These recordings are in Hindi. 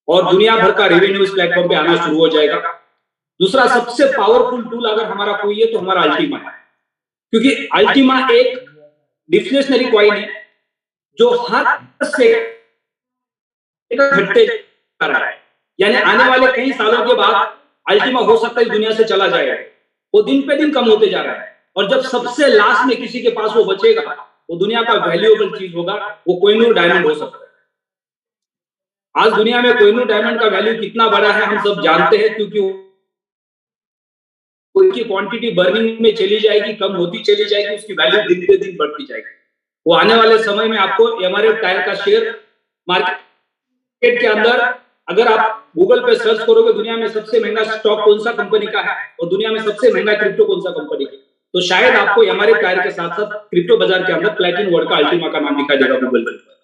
और दुनिया भर का रेवेन्यू इस प्लेटफॉर्म पे आना शुरू हो जाएगा। दूसरा सबसे पावरफुल टूल अगर हमारा कोई है तो हमारा अल्टीमा है, क्योंकि अल्टीमा एक डिफ्लेशनरी कॉइन है जो हर घटते जा रहा है, यानी आने वाले कई सालों के बाद अल्टीमा हो सकता है दुनिया से चला जाएगा, वो दिन पे दिन कम होते जा रहा है। और जब सबसे लास्ट में किसी के पास वो बचेगा, वो दुनिया का वैल्यूएबल चीज होगा, वो कोहिनूर डायमंड हो सकता है। आज दुनिया में कोहिनूर डायमंड का वैल्यू कितना बड़ा है हम सब जानते हैं, क्योंकि उसकी क्वांटिटी बर्निंग में चली जाएगी, कम होती चली जाएगी, उसकी वैल्यू दिन पे दिन बढ़ती जाएगी। वो आने वाले समय में आपको एमआरएफ टायर का शेयर मार्केट के अंदर, अगर आप गूगल पे सर्च करोगे दुनिया में सबसे महंगा स्टॉक कौन सा कंपनी का है और दुनिया में सबसे महंगा क्रिप्टो कौन सा कंपनी का, तो शायद आपको एमआरएफ टायर के साथ साथ क्रिप्टो बाजार के अंदर प्लैटिनम वर्ड का अल्टीमा का नाम दिखाई देगा गूगल पर।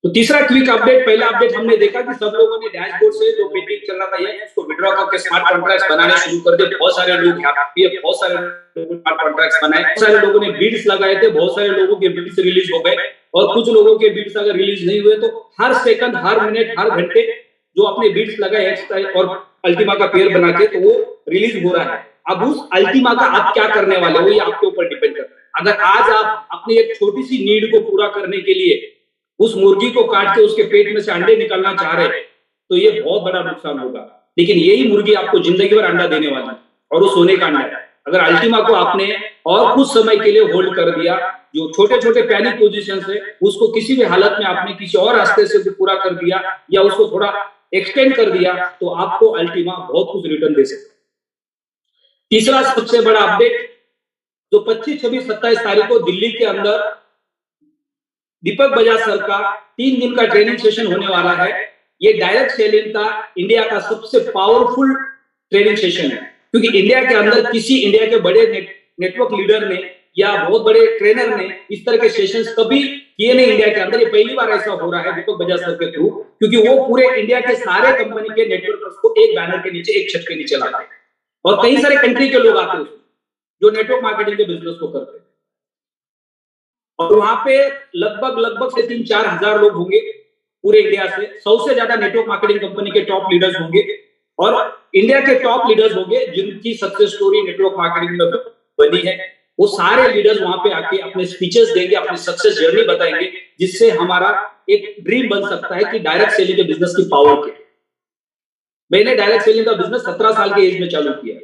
तो तीसरा क्विक अपडेट, पहला अपडेट हमने देखा कि सब लोगों ने डैशबोर्ड से जो पेंडिंग चल रहा था ये उसको विड्रॉ करके स्मार्ट कॉन्ट्रैक्ट्स बनाने शुरू कर दिए। बहुत सारे लोग हैप्पी है, बहुत सारे लोगों ने स्मार्ट कॉन्ट्रैक्ट्स बनाए, बहुत सारे लोगों ने बिड्स लगाए थे, बहुत सारे लोगों के बिड्स रिलीज हो गए, और कुछ लोगों के बिड्स अगर रिलीज नहीं हुए तो हर सेकंड, हर मिनट, हर घंटे जो अपने बिड्स लगाए एक्स और अल्टीमा का पेयर बना के, तो वो रिलीज हो रहा है। अब उस अल्टीमा का आप क्या करने वाले हो ये आपके ऊपर डिपेंड करता है। अगर आज आप अपनी एक छोटी सी नीड को पूरा करने के लिए उस मुर्गी को काट के उसके पेट में से अंडे निकालना चाह रहे हैं तो ये बहुत बड़ा नुकसान होगा, लेकिन यही मुर्गी आपको जिंदगी भर अंडा देने वाली है, और वो सोने का अंडा है। अगर अल्टीमा को आपने और कुछ समय के लिए होल्ड कर दिया, जो छोटे छोटे पैनिक पोजीशन है उसको किसी भी हालत में आपने किसी और रास्ते से पूरा कर दिया या उसको थोड़ा एक्सटेंड कर दिया, तो आपको अल्टीमा बहुत कुछ रिटर्न दे सकता है। तीसरा सबसे बड़ा अपडेट, जो 25, 26, 27 तारीख को दिल्ली के अंदर दीपक बजाज सर का 3 दिन का ट्रेनिंग सेशन होने वाला है। ये डायरेक्ट सेलिंग का इंडिया का सबसे पावरफुल ट्रेनिंग सेशन है, क्योंकि इंडिया के अंदर किसी इंडिया के बड़े नेटवर्क लीडर ने या बहुत बड़े ट्रेनर ने इस तरह के सेशंस कभी किए नहीं इंडिया के अंदर। ये पहली बार ऐसा हो रहा है दीपक बजाज सर के थ्रू, क्योंकि वो पूरे इंडिया के सारे कंपनी के नेटवर्कर्स को एक बैनर के नीचे, एक छत के नीचे लाते हैं, और कई सारे कंट्री के लोग आते हैं जो नेटवर्क मार्केटिंग के बिजनेस को करते हैं, और वहां पे लगभग से 3-4 हजार लोग होंगे पूरे इंडिया से। 100 से ज्यादा नेटवर्क मार्केटिंग कंपनी के टॉप लीडर्स होंगे, और इंडिया के टॉप लीडर्स होंगे जिनकी सक्सेस स्टोरी नेटवर्क मार्केटिंग में बनी है। वो सारे लीडर्स वहां पे आके अपने स्पीचेस देंगे, अपनी सक्सेस जर्नी बताएंगे, जिससे हमारा एक ड्रीम बन सकता है कि डायरेक्ट सेलिंग के बिजनेस की पावर क्या है। मैंने डायरेक्ट सेलिंग का बिजनेस 17 साल के एज में चालू किया।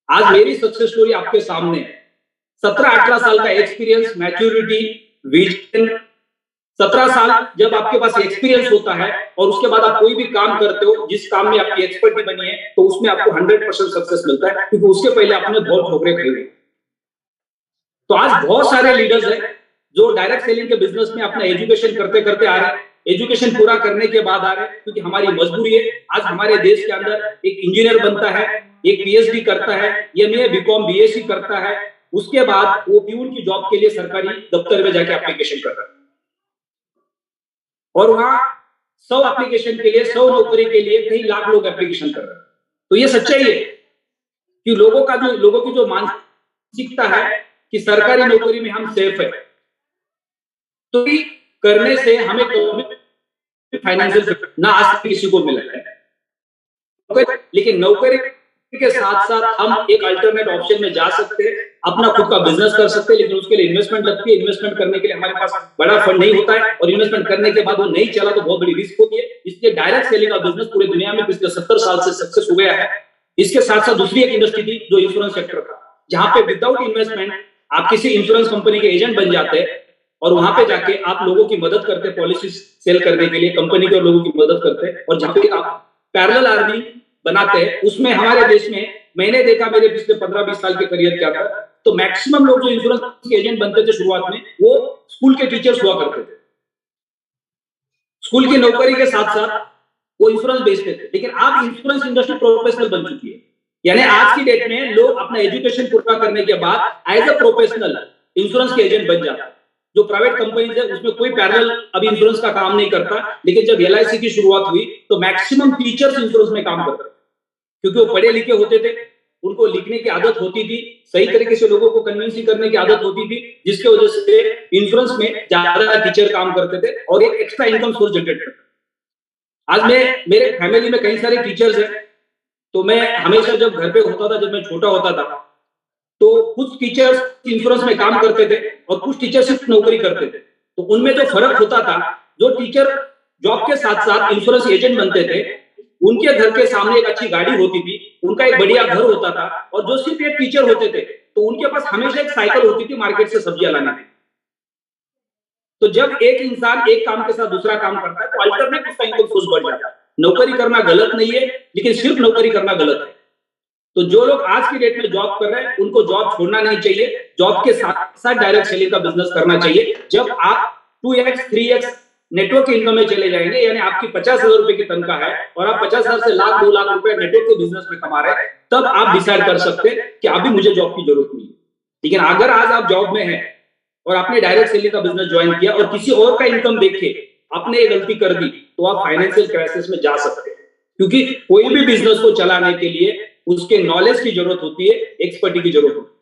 आज मेरी सक्सेस स्टोरी आपके सामने है। 17-18 साल का एक्सपीरियंस, मैच्योरिटी, विजन। 17 साल जब आपके पास एक्सपीरियंस होता है और उसके बाद आप कोई भी काम करते हो, जिस काम में आपकी एक्सपर्टी बनी है, तो उसमें आपको 100% सक्सेस मिलता है, क्योंकि उसके पहले आपने बहुत ठोकरें खाई। तो आज बहुत सारे लीडर्स हैं जो डायरेक्ट सेलिंग के बिजनेस में अपना एजुकेशन करते करते आ रहे हैं, एजुकेशन पूरा करने के बाद आ रहे हैं, क्योंकि हमारी मजबूरी है। आज हमारे देश के अंदर एक इंजीनियर बनता है, एक पीएचडी करता है, एमए, बीकॉम, बीएससी करता है, उसके बाद वो प्यून की जॉब के लिए सरकारी दफ्तर में जाके एप्लीकेशन करता है, और वहां 100 एप्लीकेशन के लिए, 100 नौकरी के लिए कई लाख लोग एप्लीकेशन कर रहे हैं। तो ये सच्चाई है कि लोगों की जो मानसिकता है कि सरकारी नौकरी में हम सेफ है, तो करने से हमें फाइनेंशियल ना आज किसी को मिला है, लेकिन नौकरी के साथ साथ हम एक अल्टरनेट ऑप्शन में जा सकते हैं, अपना खुद का बिजनेस कर सकते हैं, लेकिन उसके लिए इन्वेस्टमेंट लगती है। इन्वेस्टमेंट करने के लिए हमारे पास बड़ा फंड नहीं होता है, और इन्वेस्टमेंट करने के बाद वो नहीं चला तो बहुत बड़ी रिस्क होती है। इसलिए डायरेक्ट सेलिंग का बिजनेस पूरे दुनिया में पिछले 70 साल से सक्सेस हो गया है। इसके साथ साथ दूसरी एक इंडस्ट्री थी जो इंश्योरेंस सेक्टर था, जहां पे विदाउट इन्वेस्टमेंट आप किसी इंश्योरेंस कंपनी के एजेंट बन जाते हैं, और वहां पे जाके आप लोगों की मदद करते हैं, पॉलिसी सेल करने के लिए कंपनी के लोगों की मदद करते हैं, और जहां पे आप पैरेलल अर्निंग बनाते हैं। उसमें हमारे देश में मैंने देखा, मेरे पिछले 15-20 साल के करियर के अंदर, तो मैक्सिमम लोग जो इंश्योरेंस के एजेंट बनते थे शुरुआत में, वो स्कूल के टीचर्स हुआ करते थे। स्कूल की नौकरी के साथ साथ वो इंश्योरेंस बेचते थे, लेकिन आज इंश्योरेंस इंडस्ट्री प्रोफेशनल बन चुकी है। यानी आज की डेट में लोग अपना एजुकेशन पूरा करने के बाद एज अ प्रोफेशनल इंश्योरेंस के एजेंट बन जाता है। जो प्राइवेट कंपनीज है उसमें कोई पैरेलल अभी इंश्योरेंस का काम नहीं करता, लेकिन जब एलआईसी की शुरुआत हुई तो मैक्सिमम टीचर्स इंश्योरेंस में काम करते थे, क्योंकि वो पढ़े लिखे होते थे, उनको लिखने की आदत होती थी, सही तरीके से लोगों को कन्विंस करने की आदत होती थी, जिसके वजह से इंश्योरेंस में ज्यादा टीचर काम करते थे और एक एक्स्ट्रा इनकम सोर्स जनरेट करते थे। आज मैं मेरे फैमिली में कई सारे टीचर्स हैं, तो मैं हमेशा जब घर पे होता था, जब मैं छोटा होता था, तो कुछ टीचर्स इंश्योरेंस में काम करते थे और कुछ टीचर सिर्फ नौकरी करते थे। तो उनमें जो फर्क होता था, जो टीचर जॉब के साथ साथ इंश्योरेंस एजेंट बनते थे, उनके घर के सामने एक अच्छी गाड़ी होती थी, उनका एक बढ़िया घर होता था, और जो सिर्फ एक टीचर होते थे, तो उनके पास हमेशा एक साइकिल होती थी मार्केट से सब्जियां लाने की। तो जब एक इंसान एक काम के साथ दूसरा काम करता है, तो अल्टरनेट उसका इनकम सोर्स बढ़ जाता है। नौकरी करना गलत नहीं है, लेकिन सिर्फ नौकरी करना गलत है। तो जो लोग आज की डेट में जॉब कर रहे हैं, उनको जॉब छोड़ना नहीं चाहिए। जॉब के साथ साथ डायरेक्ट सेलिंग का बिजनेस करना चाहिए। जब आप 2x 3x नेटवर्क इनकम में चले जाएंगे, यानी आपकी 50,000 रुपए की तनख्वाह है और आप 50,000 से लाख 2 लाख रुपए नेटवर्क के बिजनेस में कमा रहे हैं, तब आप डिसाइड कर सकते हैं कि अभी मुझे जॉब की जरूरत नहीं है। लेकिन अगर आज आप जॉब में हैं और आपने डायरेक्ट सेलिंग का बिजनेस ज्वाइन किया और किसी और का इनकम देख के आपने ये गलती कर दी, तो आप फाइनेंशियल क्राइसिस में जा सकते हैं। क्योंकि कोई भी बिजनेस को चलाने के लिए उसके नॉलेज की जरूरत होती है, एक्सपर्टी की जरूरत होती है।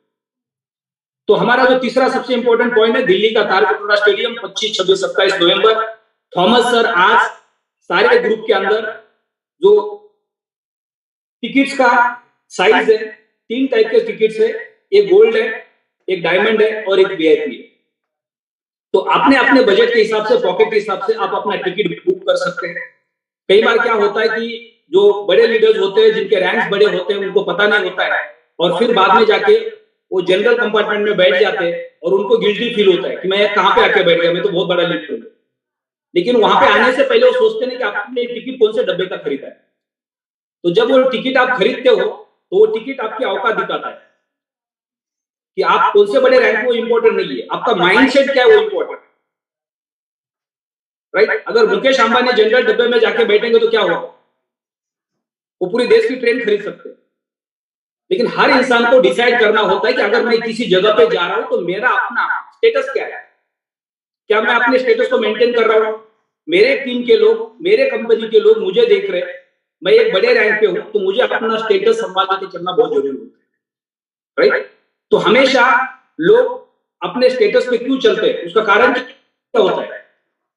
तो हमारा जो तीसरा सबसे इंपॉर्टेंट पॉइंट है, दिल्ली का तारकटोरा स्टेडियम 25, 26, 27 नवंबर। थॉमस सर आज सारे ग्रुप के अंदर जो टिकट्स का साइज है, 3 टाइप के टिकट्स है, एक गोल्ड है, एक डायमंड है और एक वीआईपी है। तो आपने अपने बजट के हिसाब से, पॉकेट के हिसाब से आप अपना टिकट बुक कर सकते हैं। कई बार क्या होता है कि जो बड़े लीडर्स होते हैं, जिनके रैंक्स बड़े होते हैं, उनको पता नहीं होता है और फिर बाद में जाके वो जनरल कंपार्टमेंट में बैठ जाते हैं और उनको गिल्टी फील होता है कि मैं कहां पे आके बैठ गया, मैं तो बहुत बड़ा लीडर हूं। लेकिन वहां पे आने से पहले वो सोचते नहीं कि आपने टिकट कौन से डब्बे का खरीदा है। तो जब वो टिकट आप खरीदते हो, तो वो टिकट आपकी औकात दिखाता है कि आप कौन से बड़े रैंक, वो इंपॉर्टेंट नहीं है, आपका माइंडसेट क्या है वो इंपॉर्टेंट है। राइट? अगर मुकेश अंबानी जनरल डब्बे में जाके बैठेंगे तो क्या होगा? वो पूरी देश की ट्रेन खरीद सकते हैं। लेकिन हर इंसान को डिसाइड करना होता है कि अगर मैं किसी जगह पे जा रहा हूं, तो मेरा अपना स्टेटस क्या है। क्या मैं अपने स्टेटस को मेंटेन कर रहा हूं? मेरे टीम के लोग, मेरे कंपनी के लोग मुझे देख रहे हैं, मैं एक बड़े रैंक पे हूं, तो मुझे अपना स्टेटस संभाल के चलना बहुत जरूरी है। राइट? तो हमेशा लोग अपने स्टेटस पे क्यों चलते हैं, उसका कारण क्या होता है?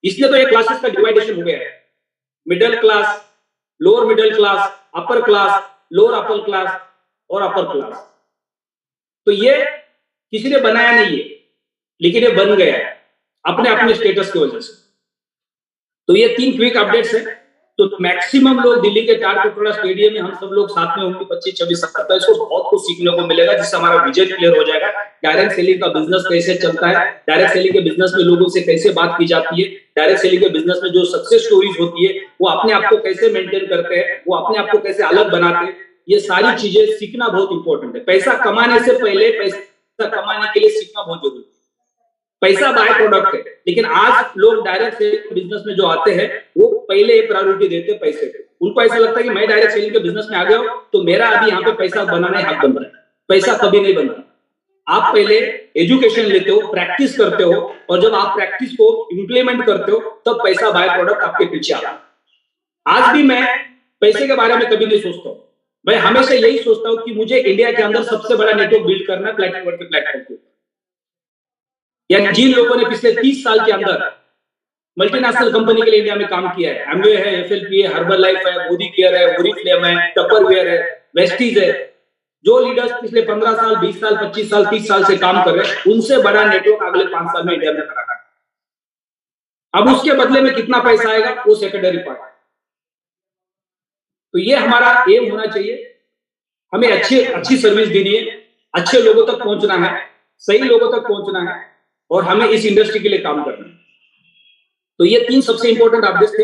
इसलिए तो ये क्लासेस का डिवाइडेशन हो गया है। Middle class, lower middle class, upper class, lower upper class और अपर क्लास। तो ये किसी ने बनाया नहीं है, लेकिन ये बन गया है अपने अपने स्टेटस की वजह से। तो ये 3 क्विक अपडेट्स हैं। तो मैक्सिमम लोग दिल्ली के तारकटोरा स्टेडियम में हम सब लोग साथ में होंगे 25, 26, 27 को। बहुत कुछ सीखने को मिलेगा, जिससे हमारा विजन क्लियर हो जाएगा। डायरेक्ट सेलिंग का बिजनेस कैसे चलता है, डायरेक्ट सेलिंग के बिजनेस में लोगों से कैसे बात की जाती है, डायरेक्ट सेलिंग के बिजनेस में जो सक्सेस स्टोरीज होती है, वो अपने आप को कैसे मेंटेन करते हैं, वो अपने आप को कैसे अलग बनाते हैं, ये सारी चीजें सीखना बहुत इंपॉर्टेंट है। पैसा कमाने से पहले पैसा कमाने के लिए सीखना बहुत जरूरी है। पैसा बाय प्रोडक्ट है, लेकिन आज लोग डायरेक्ट सेलिंग बिजनेस में जो आते हैं, वो पहले प्रायोरिटी देते हैं पैसे को। उनको ऐसा लगता है कि मैं डायरेक्ट सेलिंग के बिजनेस में आ गया हूं, तो मेरा अभी यहाँ पे पैसा बनाना हक बन रहा है। पैसा कभी नहीं बनता। आप पहले एजुकेशन लेते हो, प्रैक्टिस करते हो, और जब आप प्रैक्टिस को इंप्लीमेंट करते हो, तब पैसा बाय प्रोडक्ट आपके पीछे आता है। आज भी मैं पैसे के बारे में कभी नहीं सोचता हूं। मैं हमेशा यही सोचता हूं कि मुझे इंडिया के अंदर सबसे बड़ा नेटवर्क बिल्ड करना है प्लेटफॉर्म के प्लेटफॉर्म। यानी जिन लोगों ने पिछले 30 साल के अंदर मल्टीनेशनल कंपनी के लिए इंडिया में काम किया है, एमवे है, एफएलपी है, हर्बल लाइफ है, मोदी केयर है, ओरिफ्लेम है, टपरवेयर है, वेस्टीज है, जो लीडर्स पिछले 15 साल, 20 साल, 25 साल, 30 साल से काम कर रहे हैं, उनसे बड़ा नेटवर्क अगले 5 साल में इंडिया में खड़ा है। अब उसके बदले में कितना पैसा आएगा, वो सेकेंडरी पार्ट है। तो ये हमारा एम होना चाहिए। हमें अच्छी सर्विस देनी है, अच्छे लोगों तक पहुंचना है, सही लोगों तक पहुंचना है, और हमें इस इंडस्ट्री के लिए काम करना है। तो ये 3 सबसे इंपॉर्टेंट अपडेट्स थे।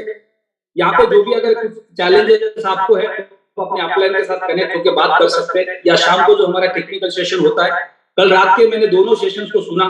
यहाँ पे जो भी अगर कुछ चैलेंजेस आपको है, तो अपने अपलाइन के साथ कनेक्ट होकर बात कर सकते हैं, या शाम को जो हमारा टेक्निकल सेशन होता है, कल रात के मैंने दोनों सेशंस को सुना।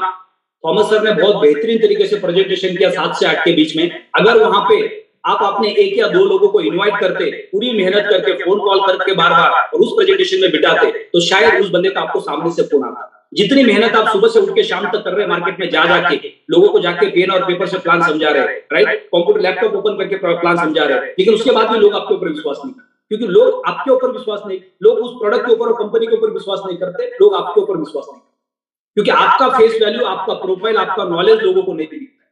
थॉमस सर ने बहुत बेहतरीन तरीके से प्रेजेंटेशन किया 7 से 8 के बीच में। अगर वहां पे आप अपने 1 या 2 लोगों को इनवाइट करते, पूरी मेहनत करके, फोन कॉल करके बार बार, और उस प्रेजेंटेशन में बिठाते, तो शायद उस बंदे का आपको सामने से फोन आता। जितनी मेहनत आप सुबह से उठ के शाम तक कर रहे हैं, मार्केट में जा जाके लोगों को जाके पेन और पेपर से प्लान समझा रहे हैं, राइट, कंप्यूटर लैपटॉप ओपन करके प्लान समझा रहे हैं, लेकिन उसके बाद भी लोग आपके ऊपर विश्वास नहीं करते। क्योंकि लोग आपके ऊपर विश्वास नहीं, लोग उस प्रोडक्ट के ऊपर और कंपनी के ऊपर विश्वास नहीं करते, लोग आपके ऊपर विश्वास नहीं करते, क्योंकि आपका फेस वैल्यू, आपका प्रोफाइल, आपका नॉलेज लोगों को नहीं दिखता।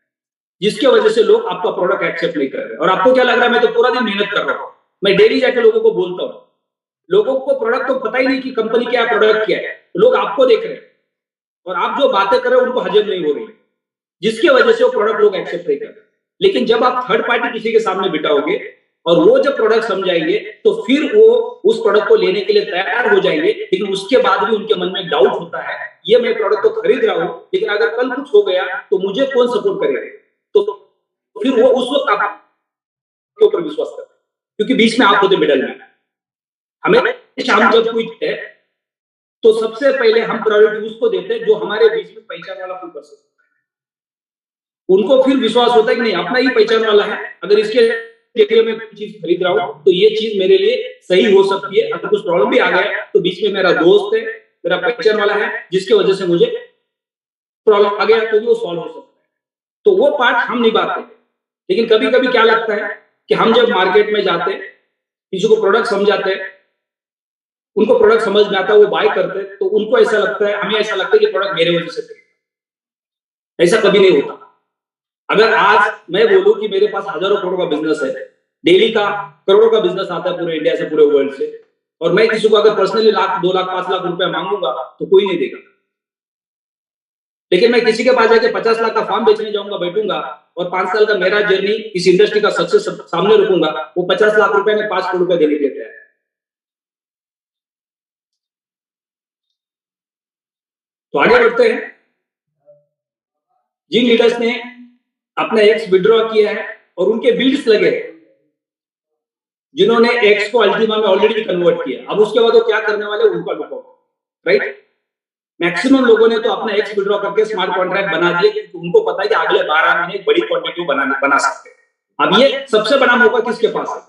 जिसके वजह से लोग आपका प्रोडक्ट एक्सेप्ट नहीं कर रहे। और आपको क्या लग रहा है मैं तो पूरा दिन मेहनत कर रहा हूँ, मैं डेली जाके लोगों को बोलता हूँ, लोगों को प्रोडक्ट तो पता ही नहीं कि कंपनी क्या है, प्रोडक्ट क्या है, लोग आपको देख रहे हैं और आप जो बातें कर रहे हो उनको हजम नहीं हो रही, जिसकी वजह से वो प्रोडक्ट लोग एक्सेप्ट नहीं कर रहे। लेकिन जब आप थर्ड पार्टी किसी के सामने बिठाओगे और वो जब प्रोडक्ट समझाएंगे तो फिर वो उस प्रोडक्ट को लेने के लिए तैयार हो जाएंगे। लेकिन उसके बाद भी उनके मन में डाउट होता है, ये मैं प्रोडक्ट तो खरीद रहा हूं, लेकिन अगर कल कुछ हो गया तो मुझे कौन सपोर्ट करेगा? तो फिर वो उस वक्त आपके ऊपर विश्वास करते हैं, क्योंकि बीच में आप होते मिडल में। हमें शाम जब कोई है तो सबसे पहले हम प्रायोरिटी उसको देते हैं जो हमारे बीच में पहचान वाला कोई पर्सन, उनको फिर विश्वास होता है कि नहीं अपना ही पहचान वाला है, अगर इसके लिए मैं चीज खरीद रहा हूँ तो ये चीज मेरे लिए सही हो सकती है। अगर कुछ प्रॉब्लम भी आ गया तो बीच में मेरा दोस्त है, मेरा पहचान वाला है, जिसकी वजह से मुझे प्रॉब्लम आ गया तो वो सॉल्व हो सकता है। तो वो पार्ट हम निभाते हैं। लेकिन कभी कभी क्या लगता है कि हम जब मार्केट में जाते हैं, किसी को प्रोडक्ट समझाते हैं, उनको प्रोडक्ट समझ में आता है, वो बाय करते हैं, तो उनको ऐसा लगता है, हमें ऐसा लगता है कि प्रोडक्ट मेरे वजह से खरीदा। ऐसा कभी नहीं होता। अगर आज मैं बोलूं कि मेरे पास हजारों करोड़ों का बिजनेस है, डेली का करोड़ों का बिजनेस आता है पूरे इंडिया से, पूरे वर्ल्ड से, और मैं किसी को अगर पर्सनली लाख 2 लाख 5 लाख रुपए मांगूंगा तो कोई नहीं देगा। लेकिन मैं किसी के पास जाके 50 लाख का फार्म बेचने जाऊंगा, बैठूंगा और 5 साल का मेरा जर्नी इस इंडस्ट्री का सक्सेस सामने रखूंगा, वो 50 लाख रुपए में 5 करोड़ रुपए देने के लिए तैयार है। तो आगे बढ़ते हैं। जिन लीडर्स ने अपना एक्स विड्रॉ किया है और उनके बिल्ड्स लगे, जिन्होंने एक्स को अल्टीमा में ऑलरेडी कन्वर्ट किया, अब उसके बाद वो क्या करने वाले उनका लुकआउट, राइट? मैक्सिमम लोगों ने तो अपना एक्स विड्रॉ करके स्मार्ट कॉन्ट्रैक्ट बना दिए, क्योंकि उनको पता है कि अगले 12 महीने बड़ी क्वांटिटी बना सकते हैं। अब ये सबसे बड़ा मौका किसके पास है?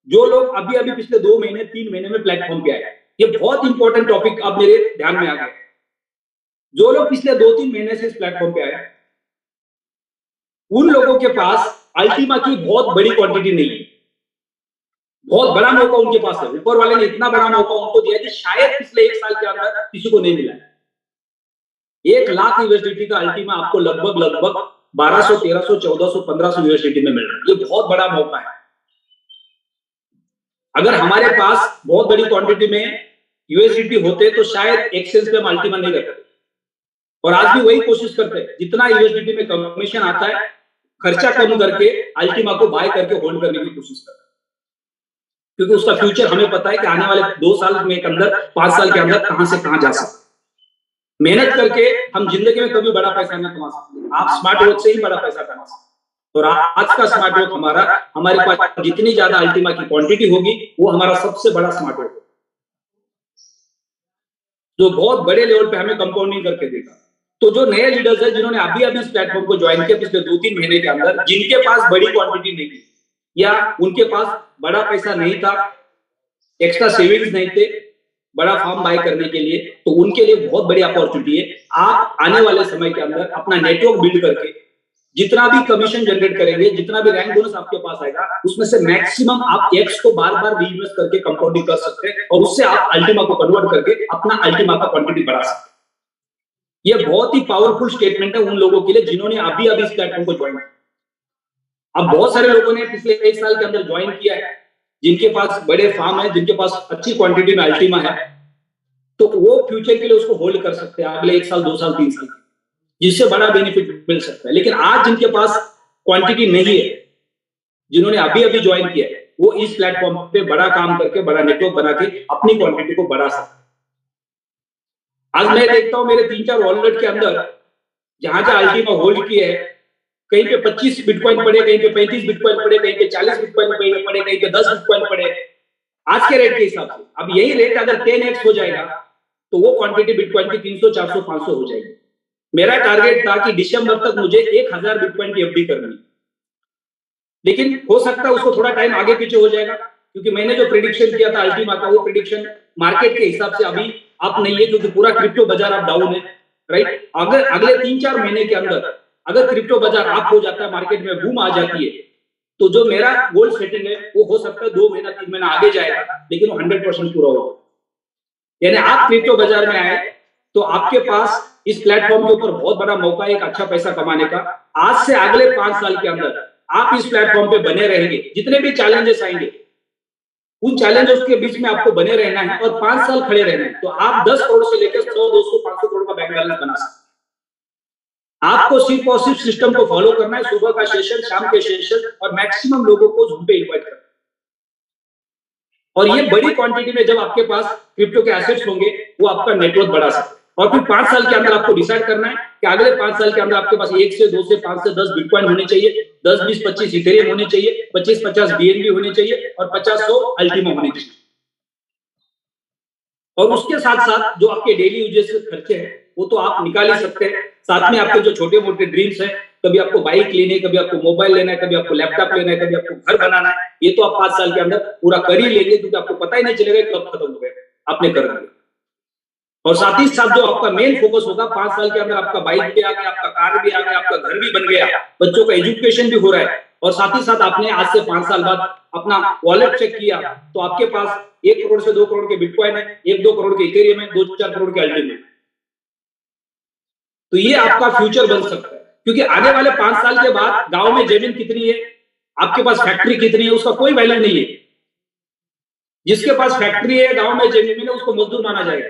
जो लोग अभी अभी पिछले 2 महीने 3 महीने में प्लेटफॉर्म पे आए। ये बहुत इंपॉर्टेंट टॉपिक अब मेरे ध्यान में आ गया। जो लोग पिछले 2-3 महीने से इस प्लेटफॉर्म पे आए, उन लोगों के पास अल्टीमा की बहुत बड़ी क्वांटिटी नहीं है, बहुत बड़ा मौका उनके पास है। ऊपर वाले ने इतना बड़ा मौका उनको दिया कि शायद पिछले 1 साल के अंदर किसी को नहीं मिला है। 1 लाख यूएसडीटी का अल्टीमा आपको लगभग 1200, 1300, 1400, 1500 यूएसडीटी में मिल रहा है। ये बहुत बड़ा मौका है। अगर हमारे पास बहुत बड़ी क्वांटिटी में यूएसडीटी होते तो शायद एक्सचेंज पे हम अल्टीमा नहीं रखते, और आज भी वही कोशिश करते हैं। जितना यूएसडीटी में कमीशन आता है, खर्चा कम करके अल्टीमा को बाय करके होल्ड करने की कोशिश करते हैं, क्योंकि उसका फ्यूचर हमें पता है कि आने वाले 2 साल में के अंदर, 5 साल के अंदर कहां से कहां जा सकते। मेहनत करके हम जिंदगी में कभी बड़ा पैसा नहीं कमा सकते, आप स्मार्ट वर्क से ही बड़ा पैसा कमा सकते। और आज का स्मार्ट वर्क हमारे पास जितनी ज्यादा अल्टीमा की क्वांटिटी होगी, वो हमारा सबसे बड़ा स्मार्ट वर्क, जो बहुत बड़े लेवल पे हमें कंपाउंडिंग करके देगा। तो जो नए लीडर्स हैं, जिन्होंने अभी अभी इस प्लेटफॉर्म को ज्वाइन किया पिछले 2-3 महीने के अंदर, जिनके पास बड़ी क्वांटिटी नहीं थी या उनके पास बड़ा पैसा नहीं था, एक्स्ट्रा सेविंग्स नहीं थे बड़ा फार्म बाय करने के लिए, तो उनके लिए बहुत बड़ी अपॉर्चुनिटी है। आप आने वाले समय के अंदर अपना नेटवर्क बिल्ड करके जितना भी कमीशन जनरेट करेंगे, जितना भी रैंक बोनस आपके पास आएगा, उसमें से मैक्सिमम आप एक्स को बार बार रीइन्वेस्ट करके कंपाउंडिंग कर सकते हैं, और उससे आप अल्टीमा को कन्वर्ट करके अपना अल्टीमा का क्वांटिटी बढ़ा सकते हैं। ये बहुत ही पावरफुल स्टेटमेंट है उन लोगों के लिए जिन्होंने अभी अभी इस प्लेटफॉर्म को ज्वाइन किया। अब बहुत सारे लोगों ने पिछले 1 साल के अंदर ज्वाइन किया है, जिनके पास बड़े फार्म है, जिनके पास अच्छी क्वांटिटी में अल्टीमा है, तो वो फ्यूचर के लिए उसको होल्ड कर सकते हैं अगले 1 साल, 2 साल, 3 साल, जिससे बड़ा बेनिफिट मिल सकता है। लेकिन आज जिनके पास क्वांटिटी नहीं है, जिन्होंने अभी अभी ज्वाइन किया है, वो इस प्लेटफॉर्म पे बड़ा काम करके, बड़ा नेटवर्क बना के अपनी क्वांटिटी को बढ़ा सकते हैं। आज मैं देखता हूं मेरे 3-4 वॉलेट के अंदर जहां जहां अल्टीमा होल्ड किए है, कहीं पे 25 बिटकॉइन पड़े, कहीं पे 35 बिटकॉइन पड़े, कहीं पे 40 बिटकॉइन पड़े, कहीं पे 10 बिटकॉइन पड़े, आज के रेट के हिसाब से। अब यही रेट अगर 10x हो जाएगा तो वो क्वांटिटी बिटकॉइन की 300, 400, 500 हो जाएगी। मेरा टारगेट था कि दिसंबर तक मुझे 1000 बिटकॉइन की एफडी करनी, लेकिन हो सकता है उसको थोड़ा टाइम आगे पीछे हो जाएगा, क्योंकि मैंने जो प्रेडिक्शन किया था अल्टीमा का, वो प्रेडिक्शन मार्केट के हिसाब से अभी अप नहीं है, क्योंकि पूरा क्रिप्टो बाजार अब डाउन है, राइट? अगर अगले 3-4 महीने के अंदर अगर क्रिप्टो बाजार अप हो जाता है, मार्केट में बूम आ जाती है, तो जो मेरा गोल सेटिंग है वो हो सकता है 2 महीना 3 महीना आगे जाएगा, लेकिन वो 100% पूरा होगा। यानी आप क्रिप्टो बाजार में आए तो आपके पास इस प्लेटफॉर्म के ऊपर बहुत बड़ा मौका है एक अच्छा पैसा कमाने का। आज से अगले 5 साल के अंदर आप इस प्लेटफॉर्म पे बने रहेंगे, जितने भी चैलेंजेस आएंगे उन चैलेंजेस के बीच में आपको बने रहना है और 5 साल खड़े रहना है, तो आप 10 करोड़ से लेकर 100, 200, 500 करोड़ का बैंक बैलेंस बना सकते हैं। आपको सिर्फ और सिर्फ सिस्टम को फॉलो करना है, सुबह का सेशन, शाम के सेशन, और मैक्सिमम लोगों को झूम पे इन्वाइट करना है। और ये बड़ी क्वांटिटी में जब आपके पास क्रिप्टो के एसेट्स होंगे, वो आपका नेटवर्क बढ़ा सकते हैं। और फिर 5 साल के अंदर आपको डिसाइड करना है कि अगले 5 साल के अंदर आपके पास 1 से 2 से 5 से 10 बिटकॉइन होने चाहिए, 10, 20, 25 इथेरियम होने चाहिए, 25, 50 बीएनबी होने चाहिए और 50, 100 अल्टीमा होने चाहिए। और उसके साथ साथ जो आपके डेली यूजेस के खर्चे हैं वो तो आप निकाल ही सकते हैं। साथ में आपके जो छोटे मोटे ड्रीम्स हैं, कभी आपको बाइक लेनी है, कभी आपको मोबाइल लेना है, कभी आपको लैपटॉप लेना है, कभी आपको घर बनाना है, ये तो आप 5 साल के अंदर पूरा कर ही लेंगे, क्योंकि आपको पता ही नहीं चलेगा कब खत्म हो गया, आपने कर दिया। और साथ ही साथ जो आपका मेन फोकस होगा 5 साल के अंदर, आपका बाइक भी आ गया, आपका कार भी आ गया, आपका घर भी बन गया, बच्चों का एजुकेशन भी हो रहा है, और साथ ही साथ आपने आज से 5 साल बाद अपना वॉलेट चेक किया तो आपके पास 1 करोड़ से 2 करोड़ के बिटकॉइन है, 1-2 करोड़ के इथेरियम है, 2-4 करोड़ के अल्टीमा है। तो ये आपका फ्यूचर बन सकता है, क्योंकि आने वाले 5 साल के बाद गांव में जमीन कितनी है, आपके पास फैक्ट्री कितनी है, उसका कोई वैल्यू नहीं है। जिसके पास फैक्ट्री है, गांव में जमीन है, उसको मजदूर माना जाएगा।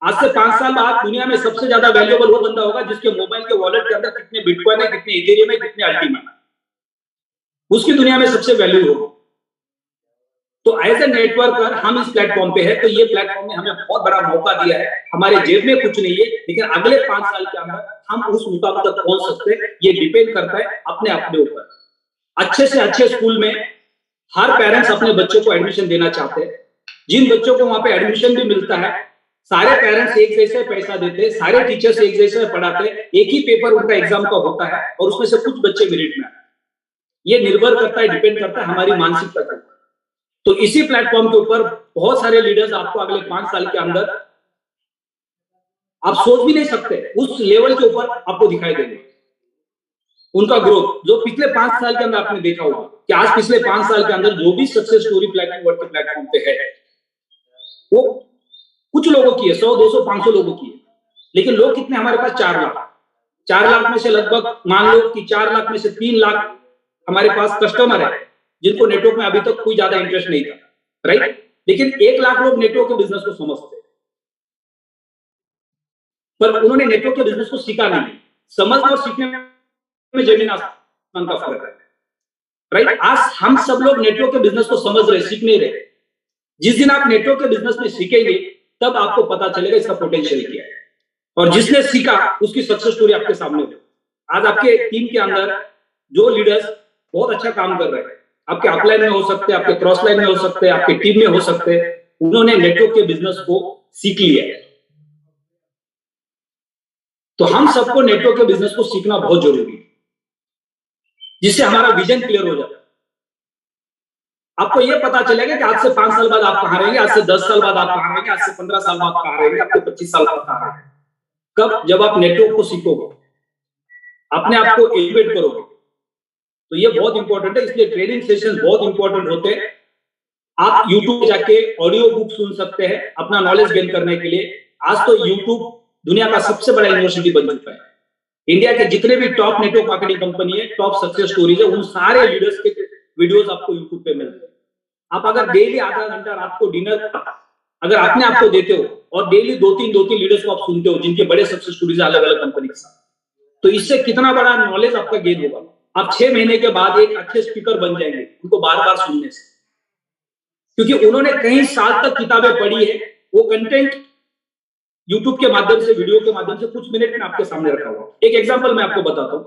आज से 5 साल बाद दुनिया में सबसे ज्यादा वैल्यूएबल वो बंदा होगा जिसके मोबाइल के वॉलेट के अंदर कितने बिटकॉइन है, कितने इथेरियम है, कितने अल्टीमा है, उसकी दुनिया में सबसे वैल्यू होगा। तो एज ए नेटवर्कर हम इस प्लेटफॉर्म पे है, तो ये प्लेटफॉर्म ने हमें बहुत बड़ा मौका दिया है। हमारे जेब में कुछ नहीं है, लेकिन अगले 5 साल के अंदर हम उस मुकाम तक पहुंच सकते हैं। ये डिपेंड करता है अपने ऊपर। अच्छे से अच्छे स्कूल में हर पेरेंट्स अपने बच्चों को एडमिशन देना चाहते हैं। जिन बच्चों को वहां पे एडमिशन भी मिलता है, सारे पेरेंट्स एक जैसे पैसा देते हैं, सारे टीचर्स एक जैसे पढ़ाते हैं, एक ही पेपर उनका एग्जाम का होता है और उसमें से कुछ बच्चे मेरिट में आते हैं। ये निर्भर करता है, डिपेंड करता है हमारी मानसिकता के ऊपर। तो इसी प्लेटफॉर्म के ऊपर बहुत सारे लीडर्स आपको अगले 5 साल के अंदर आप सोच भी नहीं सकते उस लेवल के ऊपर आपको दिखाई देंगे। उनका ग्रोथ जो पिछले 5 साल के अंदर आपने देखा होगा कि आज पिछले 5 साल के अंदर जो भी सक्सेस स्टोरी प्लेटफॉर्म पे है, वो कुछ लोगों की है, 100, 200, 500 लोगों की है, लेकिन लोग कितने, हमारे पास 4 लाख। 4 लाख में से लगभग मान लो कि 4 लाख में से 3 लाख हमारे पास कस्टमर है जिनको नेटवर्क में अभी तक कोई ज्यादा इंटरेस्ट नहीं था, राइट। लेकिन 1 लाख लोग नेटवर्क के बिजनेस को समझते हैं, पर उन्होंने नेटवर्क के बिजनेस को सीखा नहीं। समझना और सीखने में जमीन आसमान का फर्क है, राइट। आज हम सब लोग नेटवर्क के बिजनेस को समझ रहे, सीख नहीं रहे। जिस दिन आप नेटवर्क के बिजनेस में सीखेंगे तब आपको पता चलेगा इसका पोटेंशियल क्या है, और जिसने सीखा उसकी सक्सेस स्टोरी आपके सामने हो। आज आपके टीम के अंदर जो लीडर्स बहुत अच्छा काम कर रहे हैं, आपके अपलाइन में हो सकते हैं, आपके क्रॉस लाइन में हो सकते हैं, आपके टीम में हो सकते हैं, उन्होंने नेटवर्क के बिजनेस को सीख लिया है। तो हम सबको नेटवर्क के बिजनेस को सीखना बहुत जरूरी है, जिससे हमारा विजन क्लियर हो जाता है। आपको यह पता चलेगा कि आज से 5 साल बाद आप कहां रहेंगे, आज से 10 साल बाद आप कहां रहेंगे, आज से 15 साल बाद कहां रहेंगे, आपके 25 साल बाद कहां रहेंगे। कब? जब आप नेटवर्क को सीखोगे, अपने आप को एलिवेट करोगे। तो ये बहुत इंपॉर्टेंट है, इसलिए ट्रेनिंग सेशन बहुत इंपॉर्टेंट होते हैं। आप यूट्यूब जाके ऑडियो बुक सुन सकते हैं अपना नॉलेज गेन करने के लिए। आज तो यूट्यूब दुनिया का सबसे बड़ा यूनिवर्सिटी बन चुका है। इंडिया के जितने भी टॉप नेटवर्क मार्केटिंग कंपनी है, टॉप सक्सेस स्टोरीज है, उन सारे लीडर्स के वीडियोस आपको यूट्यूब पे मिलते हैं। आप अगर डेली आधा घंटा रात को डिनर अगर अपने आप को देते हो और डेली 2-3 लीडर्स को आप सुनते हो जिनके बड़े सक्सेस स्टोरीज अलग अलग कंपनी के साथ, तो इससे कितना बड़ा नॉलेज आपका गेन होगा। आप 6 महीने के बाद एक अच्छे स्पीकर बन जाएंगे उनको बार बार सुनने से, क्योंकि उन्होंने कई साल तक किताबें पढ़ी है। वो कंटेंट यूट्यूब के माध्यम से, वीडियो के माध्यम से कुछ मिनट में आपके सामने रखा हुआ। एक एग्जांपल मैं आपको बताता हूं।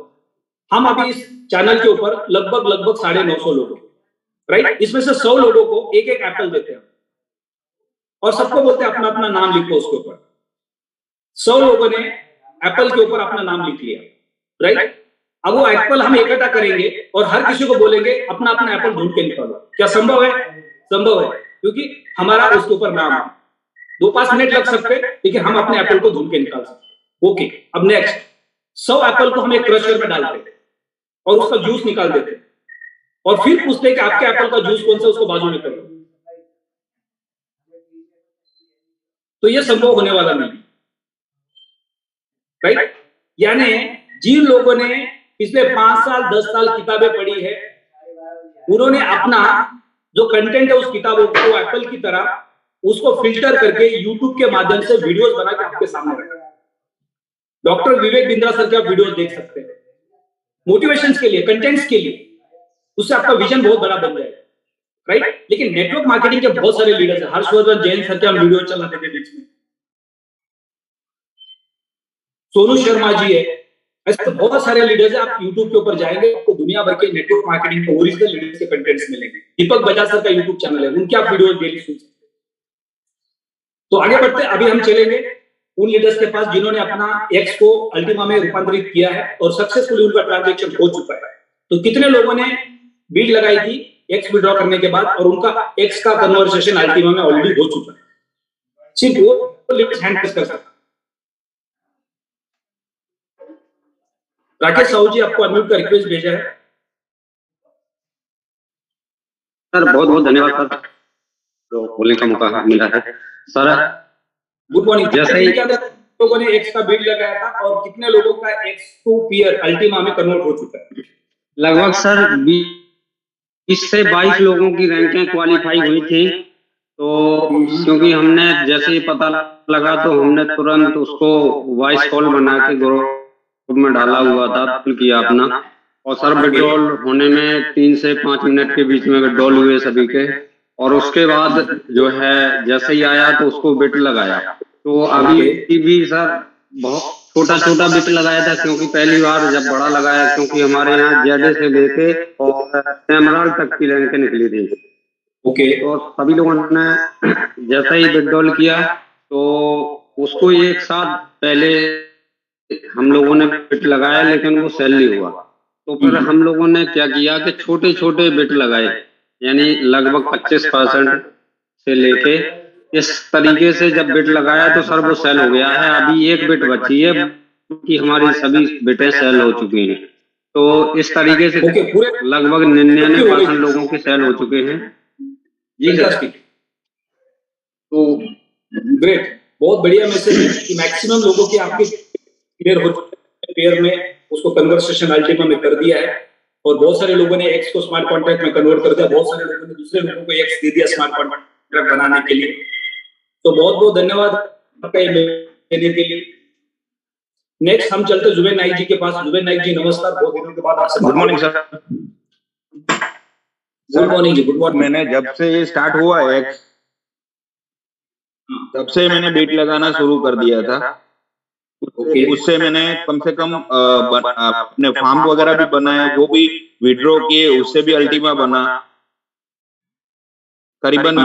हम अभी इस चैनल के ऊपर लगभग 950 लोग, राइट। इसमें से 100 लोगों को एक एक एप्पल देते हैं और सबको बोलते हैं अपना अपना नाम लिखो उसके ऊपर। 100 लोगों ने एप्पल के ऊपर अपना नाम लिख लिया, राइट। अब वो एप्पल हम इकट्ठा करेंगे और हर किसी को बोलेंगे अपना अपना एप्पल ढूंढ के निकालो। क्या संभव है? संभव है, क्योंकि हमारा उसके ऊपर नाम है। 2-5 मिनट लग सकते हैं, लेकिन हम अपने एप्पल को ढूंढ के निकाल सकते। ओके, अब नेक्स्ट 100 एप्पल को हम एक क्रशर में डालते हैं और उसका जूस निकाल देते हैं और फिर पूछते हैं कि आपके एप्पल का जूस कौन सा, उसको बाजू में करो। तो ये संभव होने वाला नहीं। राइट। यानी जिन लोगों ने पिछले 5 साल 10 साल किताबें पढ़ी है, उन्होंने अपना जो कंटेंट है उस किताबों को एप्पल की तरह उसको फिल्टर करके यूट्यूब के माध्यम से वीडियोस बना के आपके सामने रखा। डॉक्टर विवेक बिंद्रा सर के आप वीडियोस देख सकते हैं मोटिवेशन के लिए, कंटेंट्स के लिए, उससे आपका विजन बहुत बड़ा बन जाएगा, राइट। लेकिन नेटवर्क मार्केटिंग के बहुत सारे लीडर्स हैं, हर्षवर्धन जैन सर के हम वीडियो चलाते थे बीच में, सोनू शर्मा जी है, ऐसे बहुत सारे लीडर्स हैं। आप यूट्यूब के ऊपर जाएंगे आपको दुनिया भर के नेटवर्क मार्केटिंग के ओरिजिनल लीडर्स के कंटेंट्स मिलेंगे। दीपक बजाज सर का यूट्यूब चैनल है, उनके आप वीडियो डेली सुन सकते हैं। तो आगे बढ़ते अभी हम चलेंगे उन लीडर्स के पास जिन्होंने अपना एक्स को अल्टीमा में रूपांतरित किया है और सक्सेसफुली उनका ट्रांजैक्शन हो चुका है। तो कितने लोगों ने बीड लगाई थी एक्स विड्रॉ करने के बाद और उनका एक्स का कन्वर्सेशन अल्टीमा में ऑलरेडी हो चुका है? सिर्फ वो लीडर्स हैंड प्रेस कर सकते। राकेश साहू जी आपको अनम्यूट का रिक्वेस्ट भेजा है। सर बहुत बहुत धन्यवाद सर, तो बोलने का मौका मिला है सर। Good morning. जैसे ही लोगों ने एक्स का बीड लगाया था और कितने लोगों का एक्स टू पीयर अल्टीमा में कन्वर्ट हो चुका है? लगभग सर 20 से 22 लोगों की रैंकें क्वालिफाई हुई थी। तो क्योंकि हमने जैसे ही पता लगा तो हमने तुरंत उसको वॉइस कॉल बना के ग्रुप में डाला हुआ था, किया अपना। और सर विड्रॉल होने में 3 से 5 मिनट के बीच में विड्रॉल हुए सभी के। और उसके बाद जो है जैसे ही आया तो उसको बिट लगाया। तो अभी भी सर बहुत छोटा छोटा बिट लगाया था, क्योंकि पहली बार जब बड़ा लगाया, क्योंकि हमारे यहाँ ज्यादा से लेके और एमराल्ड तक की रैंकें निकली थी। ओके। तो सभी लोगों ने जैसा ही विड्रॉल किया तो उसको एक साथ पहले हम लोगों ने बिट लगाया, लेकिन वो सेल नहीं हुआ। तो फिर हम लोगों ने क्या किया कि छोटे छोटे बिट लगाए, यानी लगभग 25% से लेके इस तरीके से जब बिट लगाया तो सर वो सेल हो गया है। अभी एक बिट बची है कि हमारी सभी बिटें सेल हो चुकी हैं। तो इस तरीके से लगभग 99% लोगों के सेल हो चुके हैं। जी सर। तो ग्रेट, बहुत बढ़िया मैसेज है कि मैक्सिमम लोगों की आपके क्लियर हो चुके हैं, पेयर में उसको कन्वर्सेशन अल्टीमा में कर दिया है और बहुत सारे लोगों ने एक्स को स्मार्ट कॉन्ट्रैक्ट में कन्वर्ट कर दिया, बहुत सारे लोगों ने दूसरे लोगों को एक्स दे दिया स्मार्ट कॉन्ट्रैक्ट बनाने के लिए। तो बहुत बहुत धन्यवाद आपका ये देने के लिए। नेक्स्ट हम चलते जुबेन नाइक जी के पास। जुबेन नाइक जी नमस्कार, बहुत दिनों के बाद आपसे। Good morning sir. Good morning ji. Good morning. मैंने जब से ये स्टार्ट हुआ एक्स, तब से मैंने बीट लगाना शुरू कर दिया था। उससे मैंने कम से कम अपने फार्म वगैरह भी बनाए, वो भी विड्रॉ किए, उससे भी अल्टीमा बना, करीबन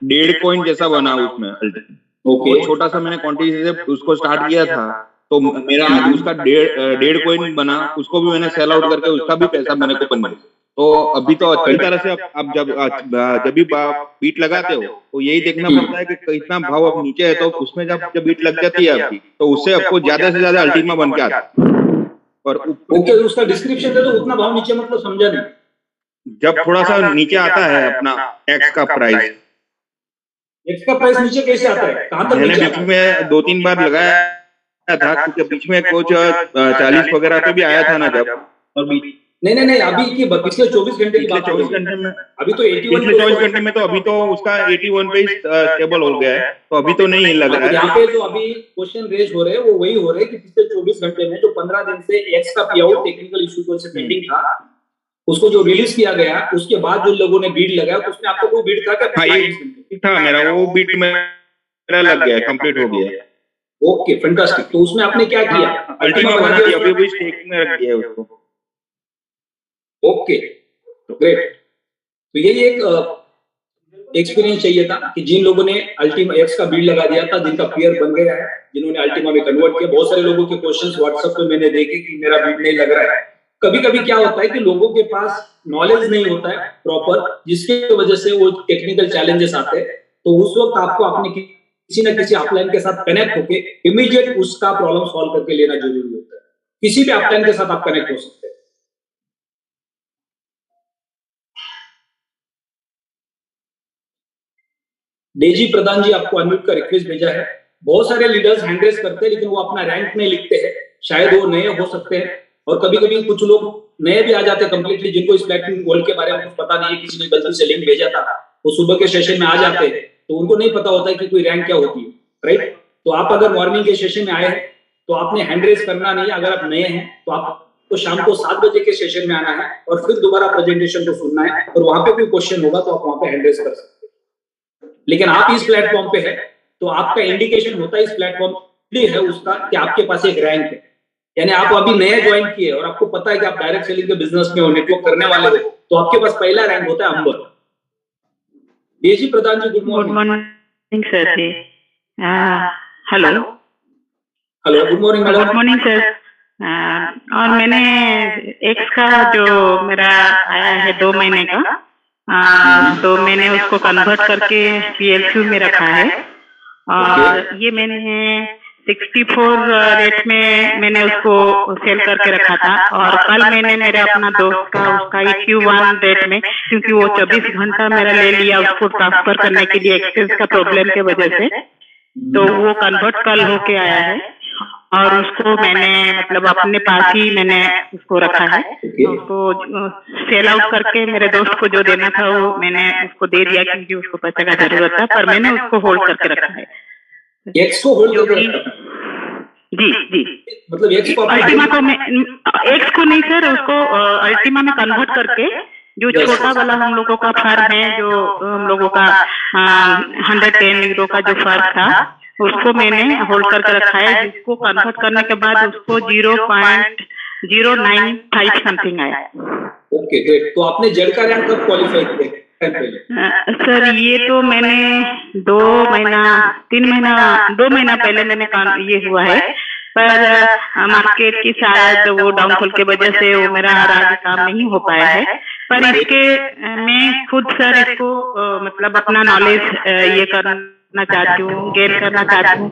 1.5 कॉइन जैसा बना उसमें अल्टीमा। वो छोटा सा मैंने क्वांटिटी से उसको स्टार्ट किया था, तो मेरा आज उसका 1.5 कॉइन बना, उसको भी मैंने सेल आउट करके उसका भी पैसा मेरे को बन गया। तो अभी तो अच्छी तरह से आप जब भी बीट लगाते हो तो यही देखना पड़ता है कि कितना भाव अब नीचे है, तो उसमें जब बीट लग जाती है आपकी तो उससे आपको ज्यादा से ज्यादा अल्टीमा बन के आता है। और ओके, उसका डिस्क्रिप्शन दे दो, उतना भाव नीचे मतलब समझा नहीं। जब थोड़ा सा नीचे आता है अपना एक्स का प्राइस, एक्स का प्राइस नीचे कैसे आता है? कहां तक? मैंने बीच में 2-3 बार लगाया था, क्योंकि बीच में कुछ 40 वगैरह पे भी आया था ना जब। और नहीं अभी की पिछले 24 घंटे की बात, 24 घंटे में अभी तो 81 पिछले 24 घंटे में तो अभी तो उसका 81 पे स्टेबल हो गया है, तो अभी तो नहीं लग रहा है। यहाँ पे जो अभी क्वेश्चन रेज हो रहे हैं वो वही हो रहे हैं कि पिछले 24 घंटे में जो 15 दिन से एक्स का पे आउट टेक्निकल इशू की वजह से पेंडिंग था, उसको जो रिलीज किया गया उसके बाद जो लोगों ने बीट लगाया तो उसमें आपको कोई बीट था क्या? हाँ, एक था मेरा, वो बीट मेरा लग गया, कंप्लीट हो गया। Okay, fantastic. तो उसमें आपने क्या किया? अल्टीमा बना दिया, अभी भी स्टेकिंग में रख दिया उसको। Okay, great. तो यही एक एक्सपीरियंस चाहिए था कि जिन लोगों ने अल्टीमा एक्स का बीट लगा दिया था, जिनका पीयर बन गया है, जिन्होंने अल्टीमा में कन्वर्ट किया। बहुत सारे लोगों के क्वेश्चंस व्हाट्सएप पे मैंने देखे कि मेरा बीट नहीं लग रहा है। कभी कभी क्या होता है कि लोगों के पास नॉलेज नहीं होता है प्रॉपर, जिसकी वजह से वो टेक्निकल चैलेंजेस आते हैं। तो उस वक्त आपको अपने किसी न किसी अपलाइन के साथ कनेक्ट होके इमीडिएट उसका प्रॉब्लम सॉल्व करके लेना जरूरी होता है। किसी भी अपलाइन के साथ आप कनेक्ट हो सकते हैं। डेजी प्रधान जी आपको अनम्यूट का रिक्वेस्ट भेजा है। बहुत सारे लीडर्स हैंड रेज करते हैं लेकिन वो अपना रैंक नहीं लिखते हैं, शायद वो नए हो सकते हैं और कभी कभी कुछ लोग नए भी आ जाते हैं कंप्लीटली, जिनको इस प्लेटफॉर्म वर्ल्ड के बारे में कुछ पता नहीं है, किसी ने गलती से लिंक भेजा था, वो सुबह के सेशन में आ जाते हैं तो उनको नहीं पता होता है कि कोई रैंक क्या होती है, राइट। तो आप अगर मॉर्निंग के सेशन में आए हैं तो आपने हैंड रेज करना नहीं है, अगर आप नए हैं तो आपको शाम को 7 बजे के सेशन में आना है और फिर दोबारा प्रेजेंटेशन को सुनना है और वहां पे कोई क्वेश्चन होगा तो आप वहां पे हैंड रेज कर सकते हैं। लेकिन आप इस प्लेटफॉर्म पे है तो आपका इंडिकेशन होता है इस प्लेटफॉर्म है उसका कि आपके पास एक रैंक है, यानी आप अभी नए ज्वाइन किए और आपको पता है कि आप डायरेक्ट सेलिंग के बिजनेस में हो, नेटवर्क करने वाले हो, तो आपके पास पहला रैंक होता है Ambar. Ji Pradhan ji, good morning sir ji. Hello hello, good morning madam. Good morning sir. और मैंने एक्स का जो मेरा आया है 2 महीने का, तो मैंने उसको कन्वर्ट करके PLQ में रखा है और ये मैंने 64 रेट में मैंने उसको सेल करके रखा था और कल मैंने मेरे अपना दोस्त का उसका EQ1 रेट में, क्योंकि वो 24 घंटा मेरा ले लिया उसको ट्रांसफर करने के लिए एक्सेस का प्रॉब्लम के वजह से, तो वो कन्वर्ट कल होके आया है और उसको मैंने मतलब अपने पास ही मैंने उसको रखा है। उसको सेल आउट करके मेरे दोस्त को जो देना था वो मैंने उसको दे दिया क्योंकि उसको पैसे का जरूरत था, पर मैंने उसको होल्ड करके रखा है। एक्स को होल्ड करके जी जी, मतलब एक्स को अल्टीमा को मैं एक्स को नहीं सर, उसको अल्टीमा में कन्वर्ट करके जो छोटा वाला हम लोगों का फर्म है, जो हम लोगों का 110 यूरो का जो फर्म था उसको मैंने होल्ड करके रखा है, जिसको कन्वर्ट करने के बाद उसको 0.095 समथिंग आया। Okay great. तो आपने जेड का रैंक कब क्वालिफाई किया? सर ये तो मैंने 2 महीना पहले मैंने ये हुआ है, पर मार्केट की शायद वो डाउनफॉल की वजह से वो मेरा आगे काम नहीं हो पाया है, पर इसके मैं खुद सर इसको मतलब अपना नॉलेज ये करना चाहती हूँ, गेन करना चाहती हूँ,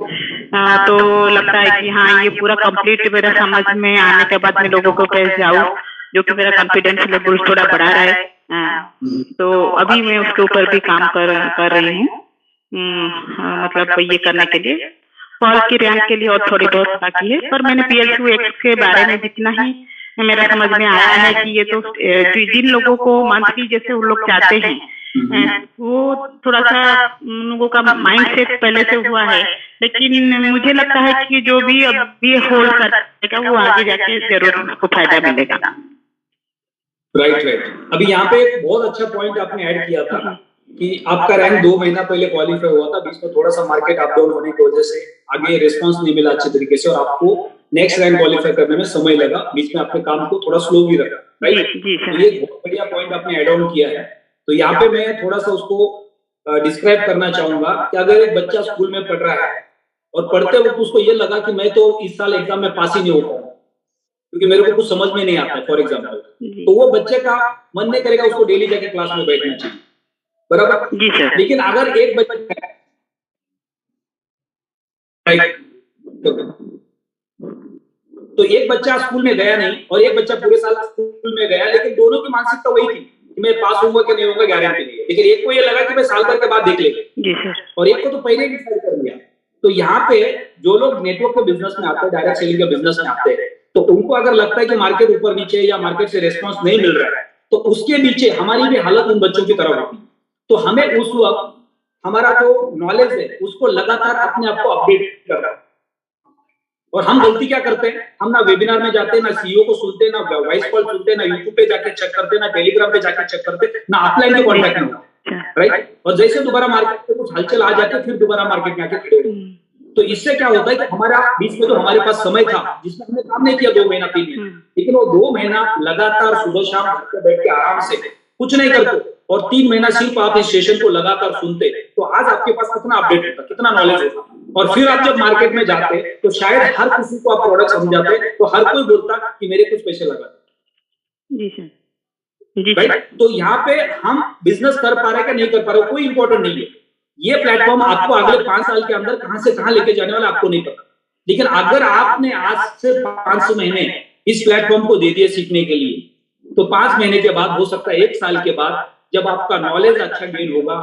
तो लगता है कि हाँ ये पूरा कंप्लीट मेरा समझ में आने के बाद मैं लोगों को कैसे जाऊँ, जो कि मेरा कॉन्फिडेंस लेवल थोड़ा बढ़ा रहा है। तो अभी मैं उसके ऊपर भी काम कर रही हूँ, मतलब ये करने के लिए फॉल की रैंक के लिए और थोड़ी बहुत बाकी है, पर मैंने PLQ एक्स के बारे में जितना ही मेरा समझ में आया है कि ये तो जिन लोगों को मंथली जैसे उन लोग चाहते हैं वो थोड़ा सा उन लोगों का माइंडसेट पहले से हुआ है, लेकिन मुझे लगता है कि जो भी अभी होल्ड करेगा वो आगे जाके जरूर उसको फायदा मिलेगा। राइट। अभी यहाँ पे एक बहुत अच्छा पॉइंट आपने ऐड किया था कि आपका रैंक 2 महीना पहले क्वालिफाई हुआ था, बीच में थोड़ा सा मार्केट अप डाउन होने की वजह से आगे रिस्पांस नहीं मिला अच्छे तरीके से और आपको नेक्स्ट रैंक क्वालिफाई करने में समय लगा, बीच में आपने काम को थोड़ा स्लो भी रखा, राइट। तो ये बहुत बढ़िया पॉइंट आपने ऐड ऑन किया है। तो यहाँ पे मैं थोड़ा सा उसको डिस्क्राइब करना चाहूंगा कि अगर एक बच्चा स्कूल में पढ़ रहा है और पढ़ते वक्त उसको ये लगा कि मैं तो इस साल एग्जाम में पास ही नहीं हो पाऊंगा क्योंकि मेरे को कुछ समझ में नहीं आता है फॉर एग्जाम्पल, तो वो बच्चे का मन नहीं करेगा उसको डेली जाके क्लास में बैठना चाहिए, बराबर जी सर। लेकिन अगर एक बच्चा तो एक बच्चा स्कूल में गया नहीं और एक बच्चा पूरे साल स्कूल में गया, लेकिन दोनों की मानसिकता वही थी कि मैं पास होऊंगा कि नहीं होऊंगा गारंटी नहीं है, लेकिन एक को ये लगा कि मैं साल भर के बाद देख लेगा और एक को तो पहले डिसाइड कर लिया। तो यहाँ पे जो लोग नेटवर्क के बिजनेस में आते हैं, डायरेक्ट सेलिंग के बिजनेस में आते हैं, तो उनको अगर लगता है कि मार्केट ऊपर नीचे या मार्केट से रेस्पॉन्स नहीं मिल रहा है तो उसके नीचे हमारी भी हालत उन बच्चों की तरह होती है। तो हमें उस वक्त हमारा जो नॉलेज है उसको लगातार अपने आप को अपडेट करना है। और हम गलती क्या करते हैं, हम ना वेबिनार में जाते हैं, ना CEO को सुनते, ना वॉइस कॉल सुनते, ना यूट्यूब पे जाके चेक करते, ना टेलीग्राम पे जाके चेक करते, ना ऑफलाइन के कॉन्टैक्ट में होते, राइट। और जैसे दोबारा मार्केट में कुछ हलचल आ जाती है फिर दोबारा मार्केट में आके खड़े होते। तो इससे क्या होता है कि हमारा बीच में तो हमारे पास समय था जिसमें हमने काम नहीं किया 2 महीना 3 महीना, लेकिन वो 2 महीना लगातार सुबह शाम घर पे बैठ के आराम से कुछ नहीं करते और 3 महीना सिर्फ आप इस सेशन को लगातार सुनते, तो आज आपके पास कितना अपडेट होता, कितना नॉलेज होता। और फिर आप जब मार्केट में जाते तो शायद हर किसी को आप प्रोडक्ट समझाते तो हर कोई बोलता कि मेरे कुछ पैसे लगा जी सर, राइट। तो यहाँ पे हम बिजनेस कर पा रहे हैं कि नहीं कर पा रहे कोई इंपॉर्टेंट नहीं है। ये प्लेटफॉर्म आपको अगले 5 साल के अंदर कहां से कहां लेके जाने वाला आपको नहीं पता, लेकिन अगर आपने आज से 5 महीने इस प्लेटफॉर्म को दे दिए सीखने के लिए, तो 5 महीने के बाद हो सकता है 1 साल के बाद जब आपका नॉलेज अच्छा गेन होगा,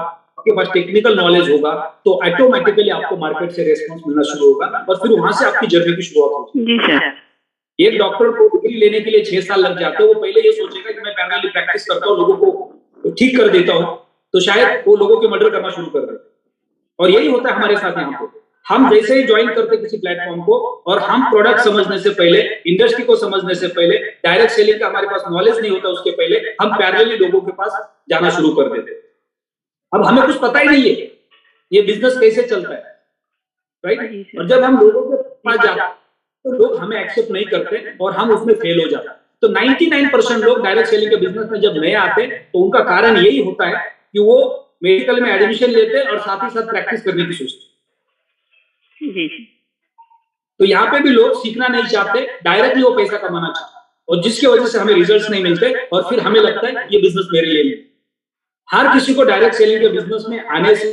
आपके पास टेक्निकल नॉलेज होगा, तो ऑटोमेटिकली आपको मार्केट से रेस्पॉन्स मिलना शुरू होगा और फिर वहां से आपकी जर्नी की शुरुआत होगी। जी सर। एक डॉक्टर को डिग्री लेने के लिए 6 साल लग जाते हैं, वो पहले ये सोचेगा कि मैं पैरेलल प्रैक्टिस करता हूँ, लोगों को ठीक कर देता हूँ, तो शायद वो लोगों के मर्डर करना शुरू कर देते। और यही होता है हमारे साथ यहाँ पे। हम जैसे ही ज्वाइन करते किसी प्लेटफॉर्म को और हम प्रोडक्ट समझने से पहले, इंडस्ट्री को समझने से पहले, डायरेक्ट सेलिंग का हमारे पास नॉलेज नहीं होता उसके पहले, हम पैरेलली लोगों के पास जाना शुरू कर देते। अब हमें कुछ पता ही नहीं है ये बिजनेस कैसे चलता है, राइट? और जब हम लोगों के पास जाते हैं तो लोग हमें एक्सेप्ट नहीं करते और हम उसमें फेल हो जाते हैं। तो 99% लोग डायरेक्ट सेलिंग के बिजनेस में जब नए आते हैं तो उनका कारण यही होता है कि वो मेडिकल में एडमिशन लेते हैं और साथ ही साथ प्रैक्टिस करने की सोचते। तो यहाँ पे भी लोग सीखना नहीं चाहते, डायरेक्टली वो पैसा कमाना चाहते, और जिसकी वजह से हमें रिजल्ट्स नहीं मिलते और फिर हमें लगता है ये बिजनेस मेरे लिए नहीं। हर किसी को डायरेक्ट सेलिंग के बिजनेस में आने से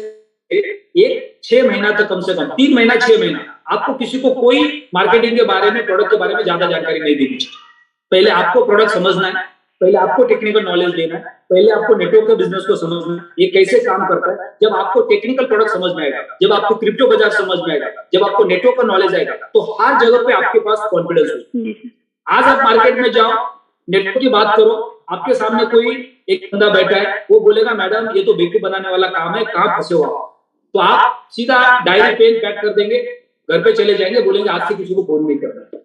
एक 6 महीना तक, कम से कम 3 महीना 6 महीना, आपको किसी को कोई मार्केटिंग के बारे में, प्रोडक्ट के बारे में ज्यादा जानकारी नहीं देनी चाहिए। पहले आपको प्रोडक्ट समझना है, पहले आपको टेक्निकल नॉलेज देना है, पहले आपको नेटवर्क के बिजनेस को समझना है, ये कैसे काम करता है। जब आपको टेक्निकल प्रोडक्ट समझ में आएगा, जब आपको क्रिप्टो बाजार समझ में आएगा, जब आपको नेटवर्क का नॉलेज आएगा, तो हर जगह पे आपके पास कॉन्फिडेंस होगा। आज आप मार्केट में जाओ, नेटवर्क की बात करो, आपके सामने कोई एक बंदा बैठा है, वो बोलेगा मैडम ये तो बेवकूफ बनाने वाला काम है, कहाँ फंसे हो आप? तो आप सीधा डायरी पेन पैक कर देंगे, घर पे चले जाएंगे, बोलेंगे आज से किसी को फोन नहीं करना।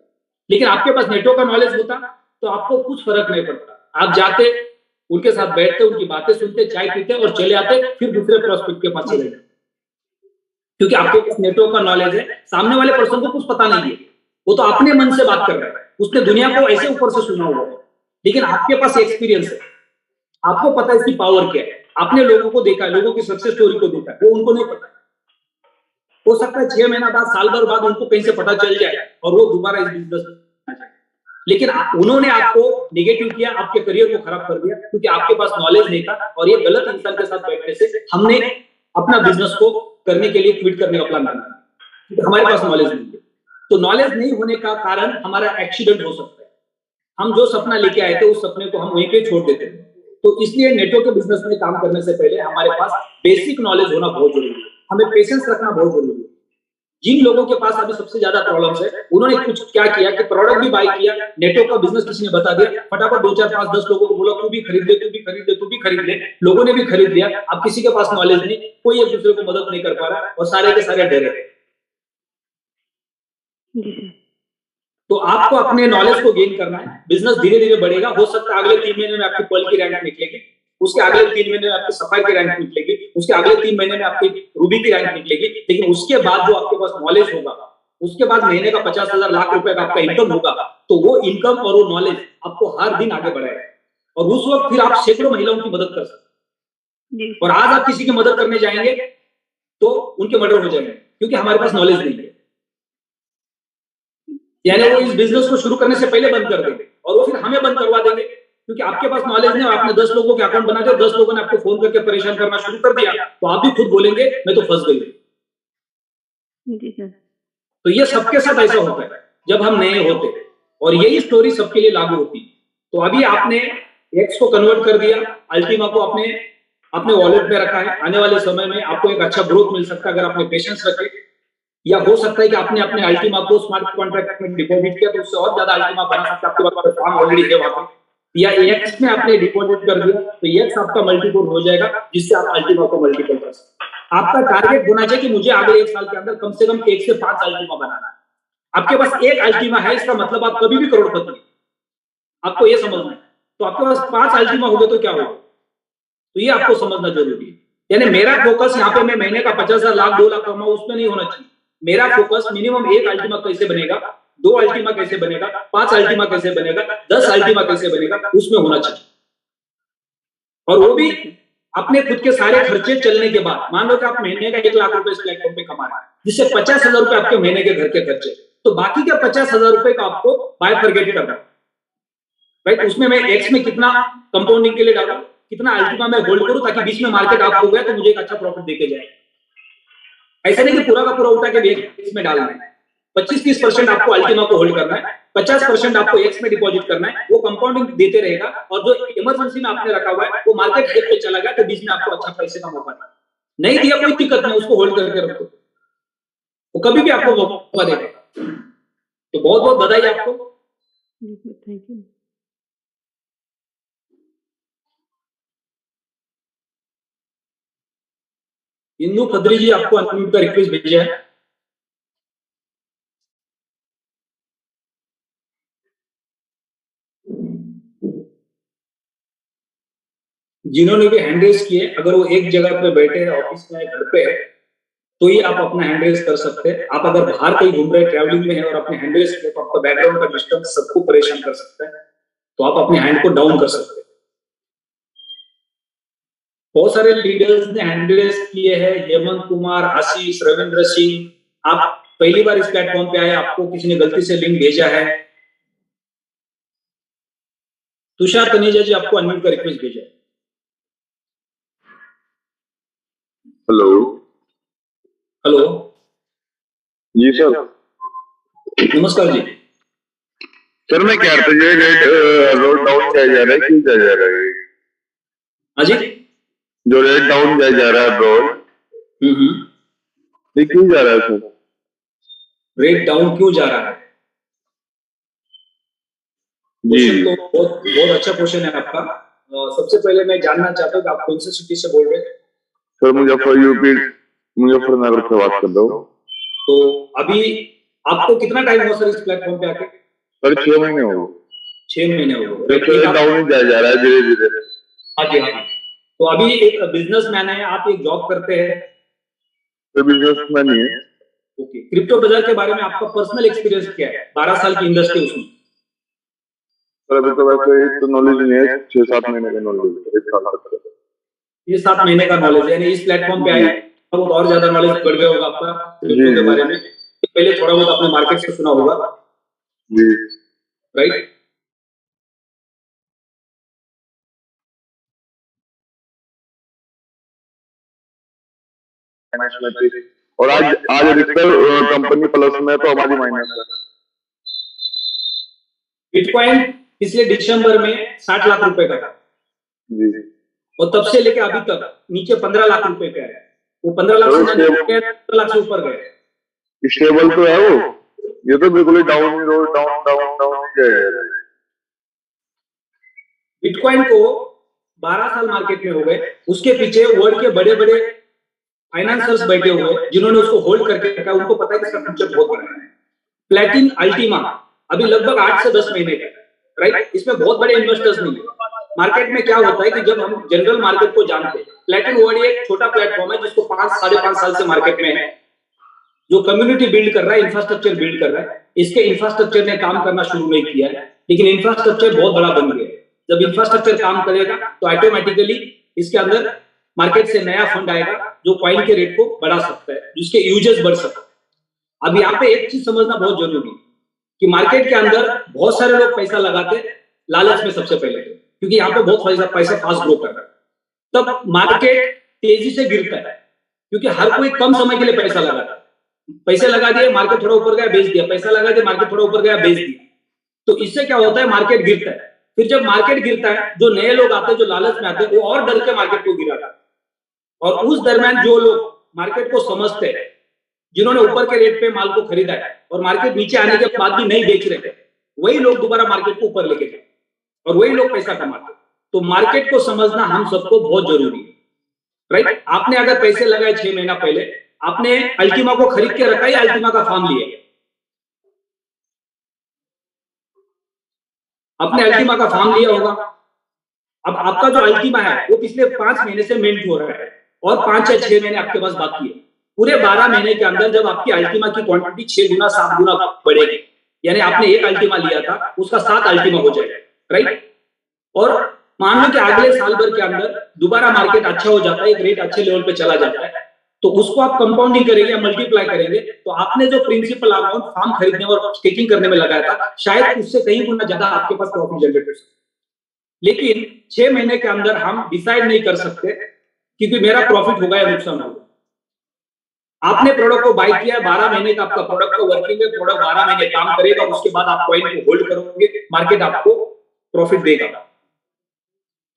लेकिन आपके पास नेटवर्क का नॉलेज होता तो आपको कुछ फर्क नहीं पड़ता। आप जाते, उनके साथ बैठते, उनकी बातें सुनते, चाय पीते और चले आते, फिर दूसरे प्रोस्पेक्ट के पास चले जाते, क्योंकि आपके पास नेटवर्क का नॉलेज है। सामने वाले पर्सन को कुछ पता नहीं है, वो तो अपने मन से बात कर रहा है, उसने दुनिया को ऐसे ऊपर से सुना हुआ है, लेकिन आपके पास एक्सपीरियंस है, आपको पता है इसकी पावर क्या है, आपने लोगों को देखा है, लोगों की सक्सेस स्टोरी को देखा है, वो उनको नहीं पता। हो सकता है 6 महीना बाद, साल भर बाद उनको कहीं से पता चल जाए और वो दोबारा इस बिजनेस में आ जाए, लेकिन उन्होंने आपको नेगेटिव किया, आपके करियर को खराब कर दिया, क्योंकि आपके पास नॉलेज नहीं था। और ये गलत इंसान के साथ बैठने से हमने अपना बिजनेस को करने के लिए क्विट करने का प्लान बनाया, क्योंकि हमारे पास नॉलेज नहीं है। तो नॉलेज नहीं होने का कारण हमारा एक्सीडेंट हो सकता है। हम जो सपना लेके आए थे उस सपने को हम वहीं पे छोड़ देते हैं। तो इसलिए नेटवर्क के बिजनेस में काम करने से पहले हमारे पास बेसिक नॉलेज होना बहुत जरूरी है, हमें पेशेंस रखना बहुत जरूरी है। जिन लोगों के पास अभी सबसे ज्यादा प्रॉब्लम्स है, उन्होंने कुछ क्या किया कि प्रोडक्ट भी बाय किया, नेटवर्क का बिजनेस किसी ने बता दिया, फटाफट 2 4 5 10 लोगों को बोला तू भी खरीद ले, तू भी खरीद ले, तू भी खरीद ले, लोगों ने भी खरीद लिया। अब किसी के पास नॉलेज नहीं, कोई एक दूसरे को मदद नहीं कर पा रहा और सारे के सारे डरे। तो आपको अपने नॉलेज को गेन करना है, बिजनेस धीरे धीरे बढ़ेगा। हो सकता है अगले 3 महीने में आपकी पर्ल की रैंक निकलेगी, उसके अगले 3 महीने में आपकी सफायर की रैंक निकलेगी, उसके अगले 3 महीने में आपकी रूबी की रैंक निकलेगी। लेकिन उसके बाद जो आपके पास नॉलेज होगा, उसके बाद महीने का 50,000 लाख रुपए का आपका इनकम होगा, तो वो इनकम और वो नॉलेज आपको हर दिन आगे बढ़ाएगा और उस वक्त फिर आप सैकड़ों महिलाओं की मदद कर सकते हैं। और आज आप किसी की मदद करने जाएंगे तो उनके मर्डर हो जाएंगे, क्योंकि हमारे पास नॉलेज नहीं है। यानी वो इस बिजनेस को शुरू करने से पहले बंद कर देंगे और वो फिर हमें बंद करवा देंगे, क्योंकि आपके पास नॉलेज नहीं। आपने 10 लोगों के अकाउंट बना दिया, 10 लोगों ने आपको फोन करके परेशान करना शुरू कर दिया, तो आप भी खुद बोलेंगे मैं तो फंस गई। तो ये सबके साथ ऐसा होता है जब हम नए होते, और यही स्टोरी सबके लिए लागू होती। तो अभी आपने एक्स को कन्वर्ट कर दिया, अल्टीमा को अपने वॉलेट में रखा है। आने वाले समय में आपको एक अच्छा ग्रोथ मिल सकता है अगर आपने पेशेंस रखे, या हो सकता है कि आपने अपने अल्टीमा को स्मार्ट कॉन्ट्रैक्ट में डिपॉजिट किया तो उससे और ज्यादा अल्टीमा बना सकता है, आपके पास फॉर्म ऑलरेडी है वहां पे। या एक्स में आपने डिपॉजिट कर दिया तो एक्स आपका मल्टीपल हो जाएगा, जिससे आप अल्टीमा को मल्टीपल कर सकते हैं। आपका टारगेट होना चाहिए कि मुझे अगले 1 साल के अंदर कम से कम 1 से 5 अल्टीमा बनाना है। आपके पास 1 अल्टीमा है, इसका मतलब आप कभी भी करोड़पति, आपको ये समझना है। तो आपके पास 5 अल्टीमा हो गए तो क्या होगा, तो ये आपको समझना जरूरी है। यानी मेरा फोकस यहाँ पे मैं महीने का 50,000 लाख 2 लाख कमाऊं उसमें नहीं होना चाहिए। मेरा फोकस मिनिमम 1 अल्टीमा कैसे बनेगा, 2 अल्टीमा कैसे बनेगा, 5 अल्टीमा कैसे बनेगा, 10 अल्टीमा कैसे बनेगा, उसमें होना चाहिए। और वो भी अपने खुद के सारे खर्चे चलने के बाद। मान लो कि आप महीने का 1 लाख रुपए इस प्लेटफॉर्म पे कमा रहे हैं, जिससे 50,000 रुपए आपके महीने के घर के खर्चे, तो बाकी के 50,000 रुपए का आपको बाय फॉरगेट करना है, राइट। उसमें मैं एक्स में कितना कंपाउंडिंग के लिए डालूं, कितना अल्टीमा में होल्ड करूं, ताकि बीच में मार्केट आप हो गया तो मुझे एक अच्छा प्रॉफिट देके जाए। ऐसा नहीं कि पूरा का पूरा उठा के एक्स में डालना है। 25-30% आपको अल्टीमा को होल्ड करना है, 50% आपको एक्स में डिपॉजिट करना है, वो कंपाउंडिंग देते रहेगा। और जो इमरजेंसी में आपने रखा हुआ है वो मार्केट डिप पे चला गया तो बीच में आपको अच्छा पैसे का मौका है। नहीं दिया कोई दिक्कत नहीं, उसको होल्ड करके रखो, वो कभी भी आपको मौका देगा। तो बहुत बहुत बधाई आपको। Thank you. इंदू खत्री जी आपको अनम्यूट का रिक्वेस्ट भेजा है। जिन्होंने भी हैंड रेज किए, अगर वो एक जगह पे बैठे हैं, ऑफिस में, घर पे है, तो ही आप अपना हैंड रेज कर सकते हैं। आप अगर बाहर कहीं घूम रहे, ट्रैवलिंग में है और अपने हैंड रेज किए तो आपका बैकग्राउंड का डिस्टर्बेंस सबको परेशान कर सकता है, तो आप अपने हैंड को डाउन कर सकते हैं। बहुत सारे लीडर्स ने हैंड रेज किए हैं, हेमंत कुमार, आशीष, रविंद्र सिंह। आप पहली बार इस प्लेटफॉर्म पे आए, आपको किसी ने गलती से लिंक भेजा है। तुषार तनेजा जी आपको अनम्यूट का रिक्वेस्ट भेजा है। हेलो। हेलो जी सर। नमस्कार जी। सर मैं कह रहा था ये रेट रोड डाउन किया जा रहा है, क्यों किया जा रहा है? हाँ जी, जो रेट डाउन किया जा रहा है रोड, ये क्यों जा रहा है सर? रेट डाउन क्यों जा रहा है? जी तो बहुत अच्छा क्वेश्चन है आपका। सबसे पहले मैं जानना चाहता हूँ कि आप कौन सी सिटी से बोल रहे हैं? सर मुजफ्फरनगर से बात कर रहा हूँ। तो अभी आपको कितना टाइम हुआ सर इस प्लेटफॉर्म पे आके? सर 6 महीने हो गए। 6 महीने हो गए। डाउन ही जा रहा है धीरे धीरे। हाँ जी, हाँ। तो अभी एक बिजनेसमैन है, आप एक जॉब करते हैं? तो बिजनेसमैन ही है। ओके, क्रिप्टो बाजार के बारे में आपका पर्सनल एक्सपीरियंस क्या है? 12 साल की इंडस्ट्री उसमें। सर अभी तो वैसे तो नॉलेज नहीं है, 6-7 महीने का नॉलेज है, 1 साल तक। ये 7 महीने का नॉलेज, यानी इस प्लेटफॉर्म पे आए तो और ज्यादा नॉलेज बढ़ गया होगा आपका क्रिप्टो के बारे में। पहले थोड़ा बहुत आपने मार्केट से सुना होगा जी, राइट? और आज अधिकतर कंपनी प्लस में तो हमारी माइनस है। बिटकॉइन पिछले दिसंबर में 60 लाख रुपए का था जी, और तब से लेके अभी तक नीचे 15 लाख रुपए पे है। वो 15 लाख से 15 लाख से ऊपर गए। स्टेबल तो है वो, ये तो बिल्कुल ही डाउन किया है। बिटकॉइन को 12 साल मार्केट में हो गए, उसके पीछे वर्ल्ड के बड़े बड़े फाइनेंसर्स बैठे हुए जिन्होंने उसको होल्ड करके रखा, उनको पता है कि इसका फ्यूचर बहुत बड़ा है। प्लेटिन अल्टीमा अभी लगभग 8 से 10 महीने का, राइट? इसमें बहुत बड़े इन्वेस्टर्स नहीं है। मार्केट में क्या होता है कि जब हम जनरल मार्केट को जानते हैं, प्लेटिन वर्ल्ड एक छोटा प्लेटफॉर्म है जिसको 5-5.5 साल से मार्केट में है, जो कम्युनिटी बिल्ड कर रहा है, इंफ्रास्ट्रक्चर बिल्ड कर रहा है। इसके इंफ्रास्ट्रक्चर ने काम करना शुरू नहीं किया है, लेकिन इंफ्रास्ट्रक्चर बहुत बड़ा बन गया है। जब इंफ्रास्ट्रक्चर काम करेगा तो ऑटोमेटिकली इसके अंदर मार्केट से नया फंड आएगा जो कॉइन के रेट को बढ़ा सकता है, जिसके यूजेस बढ़ सकते हैं। अब यहाँ पे एक चीज समझना बहुत जरूरी है कि मार्केट के अंदर बहुत सारे लोग पैसा लगाते लालच में सबसे पहले, क्योंकि यहाँ पे बहुत पैसा फास्ट ग्रो कर रहा है। तब मार्केट तेजी से गिरता है क्योंकि हर कोई कम समय के लिए पैसा लगाता है। पैसे लगा दिए, मार्केट थोड़ा ऊपर गया, बेच दिया, पैसा लगा दिया, मार्केट थोड़ा ऊपर गया, बेच दिया। तो इससे क्या होता है, मार्केट गिरता है। फिर जब मार्केट गिरता है, जो नए लोग आते हैं, जो लालच में आते हैं, वो और डर के मार्केट को गिराता है। और उस दरमियान जो लोग मार्केट को समझते हैं, जिन्होंने ऊपर के रेट पे माल को खरीदा है और मार्केट नीचे आने के बाद भी नहीं बेच रहे, वही लोग दोबारा मार्केट को ऊपर लेके जाते और वही लोग पैसा कमाते। तो मार्केट को समझना हम सबको बहुत जरूरी है, राइट? आपने अगर पैसे लगाए 6 महीना पहले, आपने अल्टीमा को खरीद के रखा या अल्टीमा का फॉर्म लिया? आपने अल्टीमा का फॉर्म लिया होगा। अब आपका जो अल्टीमा है वो पिछले 5 महीने से मिंट हो रहा है और 5 या 6 महीने आपके पास बाकी है। पूरे 12 महीने के अंदर जब आपकी अल्टीमा की क्वांटिटी 6 गुना 7 गुना बढ़ेगी, यानी आपने एक अल्टीमा लिया था उसका 7 अल्टीमा हो जाएगा, राइट? और मान लो कि अगले साल भर के अंदर दोबारा मार्केट अच्छा हो जाता है, एक रेट अच्छे लेवल पे चला जाता है, तो उसको आप कंपाउंडिंग करेंगे या मल्टीप्लाई करेंगे, तो आपने जो प्रिंसिपल अमाउंट फार्म खरीदने और स्टेकिंग करने में लगाया था, शायद उससे कहीं गुना ज्यादा आपके पास प्रॉफिट जनरेट हो सकता है। लेकिन 6 महीने के अंदर हम डिसाइड नहीं कर सकते क्योंकि मेरा प्रॉफिट होगा या नुकसान होगा। आपने प्रोडक्ट को बाय किया, 12 महीने का आपका प्रोडक्ट का वर्किंग है, प्रोडक्ट 12 महीने काम करेगा, उसके बाद आप कॉइन को होल्ड करोगे, मार्केट आपको प्रॉफिट देगा।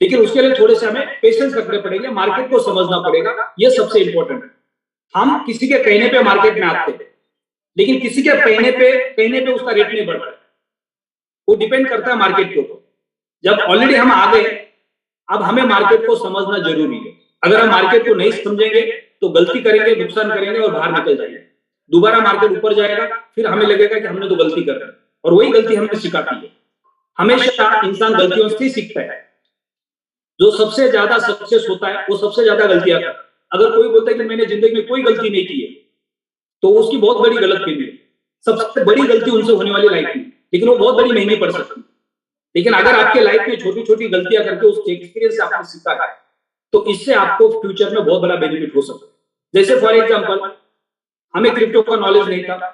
लेकिन उसके लिए थोड़े से हमें पेशेंस रखने पड़ेंगे, मार्केट को समझना पड़ेगा, ये सबसे इंपॉर्टेंट है। हम किसी के कहने पे मार्केट में आते हैं, लेकिन किसी के कहने पे उसका रेट नहीं बढ़ता है, वो डिपेंड करता है मार्केट के ऊपर। जब ऑलरेडी हम आ गए, अब हमें मार्केट को समझना जरूरी है। अगर हम मार्केट को नहीं समझेंगे तो गलती करेंगे, नुकसान करेंगे और बाहर निकल जाएंगे। दोबारा मार्केट ऊपर जाएगा, फिर हमें लगेगा कि हमने तो गलती कर दी, और वही गलती हमें सिखाती है। हमेशा इंसान गलतियों से ही सीखता है। जो सबसे ज्यादा सक्सेस होता है वो सबसे ज्यादा गलतियां करता है। अगर कोई बोलता है कि मैंने जिंदगी में कोई गलती नहीं की है, तो उसकी बहुत बड़ी गलतफहमी है। सबसे बड़ी गलती उनसे होने वाली लाइफ में, लेकिन वो बहुत बड़ी महंगी पड़ सकती है। लेकिन अगर आपके लाइफ में छोटी छोटी गलतियां करके उस एक्सपीरियंस से आपने सीखा है, तो इससे आपको फ्यूचर में बहुत बड़ा बेनिफिट हो सकता है। जैसे फॉर एग्जांपल, हमें क्रिप्टो का नॉलेज नहीं था,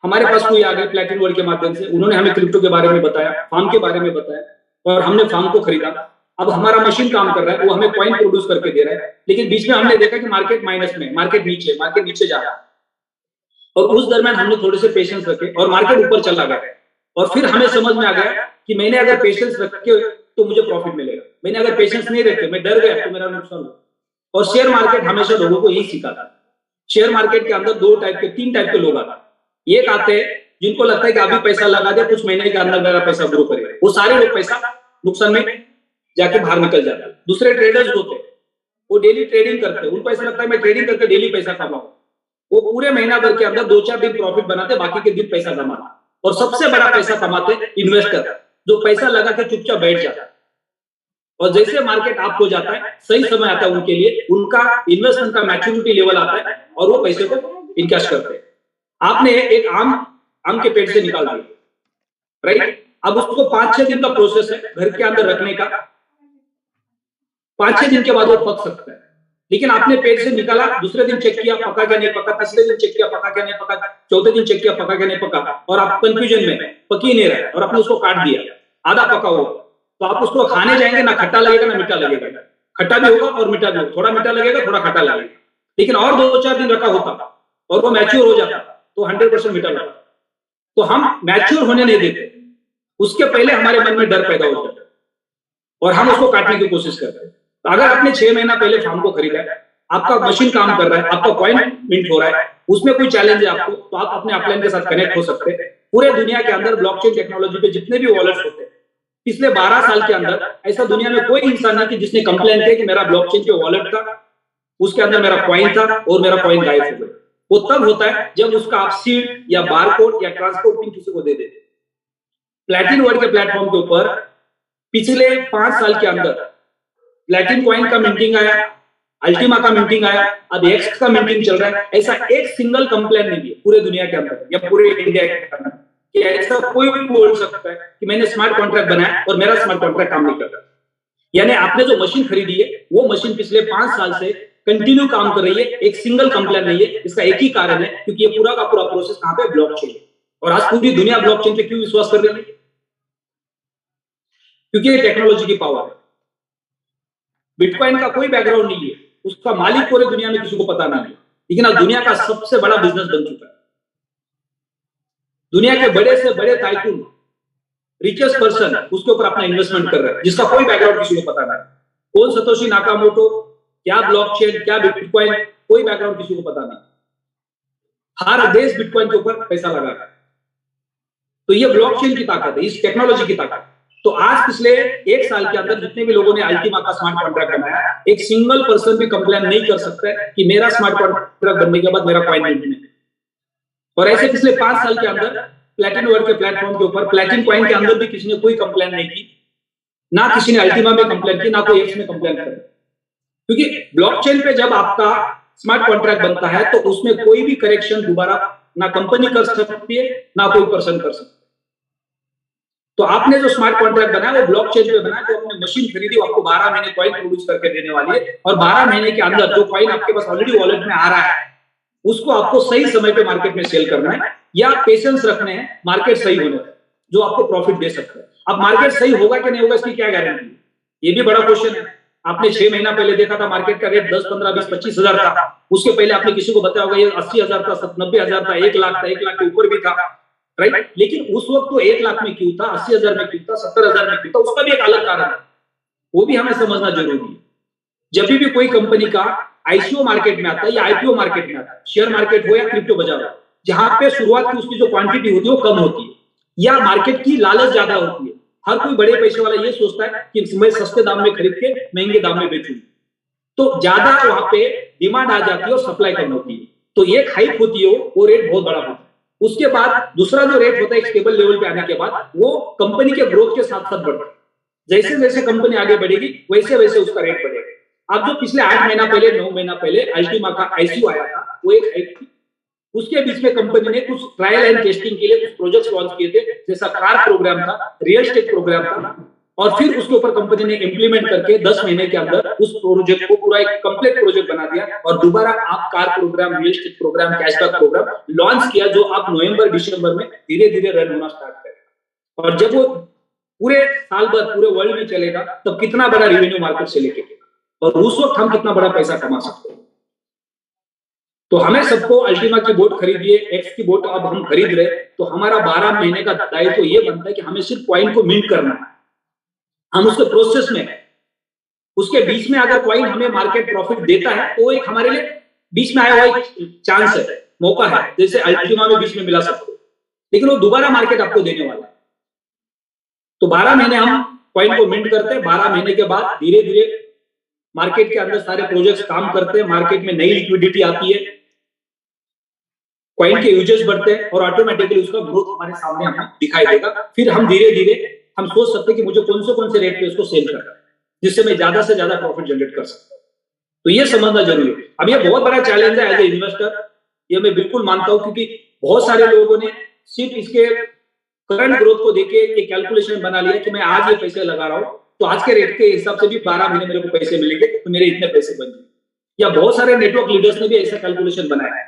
हमारे पास कोई आ गए प्लैटिन वर्ल्ड के माध्यम से, उन्होंने हमें क्रिप्टो के बारे में बताया, फार्म के बारे में बताया, और हमने फार्म को खरीदा। अब हमारा मशीन काम कर रहा है, वो हमें कॉइन प्रोड्यूस करके दे रहा है, लेकिन बीच में हमने देखा कि मार्केट माइनस में, मार्केट नीचे जा रहा है, और उस दरमियान हमने थोड़े से पेशेंस रखे और मार्केट ऊपर चला गया, और फिर हमें समझ में आ गया कि मैंने अगर पेशेंस रखे तो मुझे प्रॉफिट मिलेगा, मैंने अगर पेशेंस नहीं रखे, मैं डर गया तो मेरा नुकसान हुआ। और शेयर मार्केट हमेशा लोगों को यही सिखाता है। शेयर मार्केट के अंदर तीन टाइप के लोग आते हैं। एक आते हैं जिनको लगता है कि अभी पैसा लगा दे, कुछ महीने के अंदर मेरा पैसा ग्रो करेगा, वो सारे लोग पैसा नुकसान में जाके बाहर निकल जाते हैं। दूसरे ट्रेडर्स होते हैं, वो डेली ट्रेडिंग करते हैं, उनको ऐसा लगता है मैं ट्रेडिंग करके डेली पैसा कमाऊं। वो पूरे महीना भर के अंदर 2-4 दिन प्रॉफिट बनाते, बाकी के दिन पैसा कमाते। और सबसे बड़ा पैसा कमाते इन्वेस्टर, जो पैसा लगा के चुपचाप बैठ जाता है, और जैसे मार्केट अप हो जाता है, सही समय आता है उनके लिए, उनका इन्वेस्टमेंट का मैच्योरिटी लेवल आता है और वो पैसे को इनकैश करते हैं। आपने एक आम के पेड़ से निकाल दिया, राइट? अब उसको 5-6 दिन का प्रोसेस है घर के अंदर रखने का। 5-6 दिन के बाद वो पक सकता है, लेकिन आपने पेड़ से निकाला, दूसरे दिन चेक किया पका क्या नहीं पका, तीसरे दिन चेक किया पका क्या नहीं पका, चौथे दिन चेक किया पका क्या नहीं पका, और आप कंफ्यूजन में पक ही नहीं रहे और आपने उसको काट दिया, आधा पका हो, तो आप उसको खाने जाएंगे, ना खट्टा लगेगा ना मीठा लगेगा। खट्टा भी होगा और मीठा भी होगा, थोड़ा मीठा लगेगा थोड़ा खट्टा लगेगा। लेकिन और 2-4 दिन रखा होता और वो मैच्योर हो जाता तो 100% मीठा लगता। तो हम मैच्योर होने नहीं देते, उसके पहले हमारे मन में डर पैदा हो जाता है और हम उसको काटने की कोशिश करते हैं। तो अगर आपने 6 महीना पहले फार्म को खरीदा है, आपका मशीन काम कर रहा है, आपका कॉइन मिंट हो रहा है, उसमें कोई चैलेंज है आपको, तो आप अपने अपलाइन के साथ कनेक्ट हो सकते हैं। पूरे दुनिया के अंदर ब्लॉकचेन टेक्नोलॉजी पे जितने भी वॉलेट्स होते हैं, पिछले 12 साल के अंदर ऐसा दुनिया में कोई इंसान नहीं कि जिसने कंप्लेन किया कि मेरा ब्लॉकचेन के वॉलेट था, उसके अंदर मेरा कॉइन था और मेरा कॉइन गायब हो गया। वो तब होता है जब उसका आप सीड या बारकोड या ट्रांसपोर्ट पिन किसी को दे देते। प्लैटिन वर्ल्ड के प्लेटफॉर्म के ऊपर पिछले 5 साल के अंदर प्लैटिन कॉइन का मिंटिंग आया, अल्टीमा का मिंटिंग आया, अब एक्स का मिंटिंग चल रहा है। ऐसा एक सिंगल कंप्लेन नहीं है पूरे दुनिया के अंदर या पूरे इंडिया के अंदर कि ऐसा कोई भी बोल सकता है कि मैंने स्मार्ट कॉन्ट्रैक्ट बनाया और मेरा स्मार्ट कॉन्ट्रैक्ट काम नहीं करता। यानी आपने जो मशीन खरीदी है वो मशीन पिछले 5 साल से कंटिन्यू काम कर रही है, एक सिंगल कंप्लेन नहीं है। इसका एक ही कारण है, क्योंकि ये पूरा का पूरा प्रोसेस कहां पे, ब्लॉकचेन। और आज पूरी दुनिया ब्लॉकचेन पे क्यों विश्वास कर रही है? क्योंकि ये टेक्नोलॉजी की पावर है। बिटकॉइन का कोई बैकग्राउंड नहीं है, उसका मालिक पूरे दुनिया में किसी को पता नहीं है, लेकिन आज दुनिया का सबसे बड़ा बिजनेस बन चुका है। दुनिया के बड़े से बड़े टाइकून, रिचेस्ट पर्सन उसके ऊपर अपना इन्वेस्टमेंट कर रहे हैं, जिसका कोई बैकग्राउंड किसी को पता नहीं। कौन सतोशी नाकामोटो, क्या ब्लॉकचेन, क्या बिटकॉइन, कोई बैकग्राउंड किसी को पता नहीं। हर देश बिटकॉइन के ऊपर पैसा लगा रहा है। तो ये ब्लॉकचेन की ताकत है, इस टेक्नोलॉजी की ताकत। तो आज पिछले 1 साल के अंदर जितने भी लोगों ने अल्टीमा का स्मार्ट कॉन्ट्रैक्ट बनाया, एक सिंगल पर्सन भी कंप्लेन नहीं कर सकता है कि मेरा स्मार्ट कॉन्ट्रैक्ट बनने के बाद मेरा कॉइन नहीं मिला। और ऐसे पिछले 5 साल के अंदर प्लैटिन वर्ल्ड के प्लेटफॉर्म के ऊपर प्लैटिन कॉइन के अंदर भी किसी ने कोई कंप्लेन नहीं की, ना किसी ने अल्टीमा में कंप्लेन की, ना कोई एक्स में कंप्लेन की। क्योंकि ब्लॉकचेन पे जब आपका स्मार्ट कॉन्ट्रैक्ट बनता है तो उसमें कोई भी करेक्शन दोबारा ना कंपनी कर सकती है, ना कोई पर्सन कर सकता है। तो आपने जो स्मार्ट कॉन्ट्रैक्ट बनाया वो ब्लॉकचेन पे बनाया, जो आपने मशीन खरीदी वो आपको 12 महीने कॉइन प्रोड्यूस करके देने वाली है, और 12 महीने के अंदर जो कॉइन आपके पास ऑलरेडी वॉलेट में आ रहा है उसको आपको सही समय पे मार्केट में सेल करना है, या पेशेंस रखने हैं मार्केट सही होने तक, जो आपको प्रॉफिट दे सकता है। अब मार्केट सही होगा कि नहीं होगा इसकी क्या गारंटी है? ये भी बड़ा क्वेश्चन है। आपने 6 महीना पहले देखा था मार्केट का रेट 10, 15, 20, 25 हजार था। उसके पहले आपने किसी को बताया होगा ये 80,000 था, 90,000 था, 1 लाख था, 1 लाख के ऊपर भी था, राइट? लेकिन उस वक्त तो 1 लाख में क्यों था, 80,000 में क्यों था, 70,000 में क्यों था, उसका भी एक अलग कारण है। वो भी हमें समझना जरूरी है। जब भी कोई कंपनी का आईसीओ मार्केट में आता है या आईपीओ मार्केट में आता है, शेयर मार्केट हो या क्रिप्टो बाजार हो, जहां पे शुरुआत की उसकी जो क्वांटिटी होती है वो कम होती है या मार्केट की लालच ज्यादा होती है। हर कोई बड़े पैसे वाला ये सोचता है कि मैं सस्ते दाम में खरीद के महंगे दाम में बेचूं, तो ज्यादा वहां पे डिमांड आ जाती है और सप्लाई कम होती है, तो एक हाइप होती है, वो रेट बहुत बड़ा होता है। उसके बाद दूसरा जो रेट होता है एक स्टेबल लेवल पे आने के बाद वो कंपनी के ग्रोथ के साथ साथ बढ़ता है। जैसे जैसे कंपनी आगे बढ़ेगी वैसे वैसे उसका रेट बढ़ेगा। अब जो पिछले 8 महीना पहले 9 महीना पहले अल्टीमा का आईसीओ आया था, वो एक हाइप थी। उसके बीच में कंपनी ने कुछ ट्रायल एंड टेस्टिंग के लिए कुछ प्रोजेक्ट्स लॉन्च किए थे, जैसा कार प्रोग्राम था, रियल एस्टेट प्रोग्राम था, और फिर उसके ऊपर कंपनी ने इंप्लीमेंट करके 10 महीने के अंदर उस प्रोजेक्ट को पूरा एक कंप्लीट प्रोजेक्ट बना दिया और दोबारा आप car program, real estate program, cashback program launch किया, जो आप नवंबर दिसंबर में धीरे धीरे रन होना स्टार्ट करेगा। और जब वो पूरे साल भर पूरे वर्ल्ड में चलेगा तब कितना बड़ा रेवेन्यू मार्केट से लेके, और उस वक्त हम कितना बड़ा पैसा कमा सकते हैं। तो हमें सबको अल्टीमा की बोट खरीदिए, एक्स की बोट अब हम खरीद रहे, तो हमारा 12 महीने का दायित्व तो ये बनता है कि हमें सिर्फ कॉइन को मिंट करना है। हम उसके प्रोसेस में, उसके बीच में अगर कॉइन हमें मार्केट प्रॉफिट देता है तो एक हमारे लिए बीच में आया हुआ एक चांस है, मौका है, जैसे अल्टीमा में बीच में मिला सबको, लेकिन वो दोबारा मार्केट आपको देने वाला है। तो 12 महीने हम कॉइन को मिंट करते हैं, 12 महीने के बाद धीरे धीरे मार्केट के अंदर सारे प्रोजेक्ट्स काम करते हैं, मार्केट में नई लिक्विडिटी आती है, कॉइन के यूजेस बढ़ते हैं और ऑटोमेटिकली उसका ग्रोथ हमारे सामने हमें दिखाई देगा। फिर हम धीरे धीरे हम सोच सकते हैं कि मुझे कौन से रेट पे उसको सेल करना है जिससे मैं ज्यादा से ज्यादा प्रॉफिट जनरेट कर सकता हूं। तो ये समझना जरूरी है। अब ये बहुत बड़ा चैलेंज है एज ए इन्वेस्टर, ये मैं बिल्कुल मानता हूं, क्योंकि बहुत सारे लोगों ने सिर्फ इसके करंट ग्रोथ को देके एक कैलकुलेशन बना लिया कि मैं आज ये पैसे लगा रहा हूं तो आज के रेट के हिसाब से भी 12 महीने मेरे को पैसे मिलेंगे तो मेरे इतने पैसे बन जाएंगे। या बहुत सारे नेटवर्क लीडर्स ने भी ऐसा कैलकुलेशन बनाया है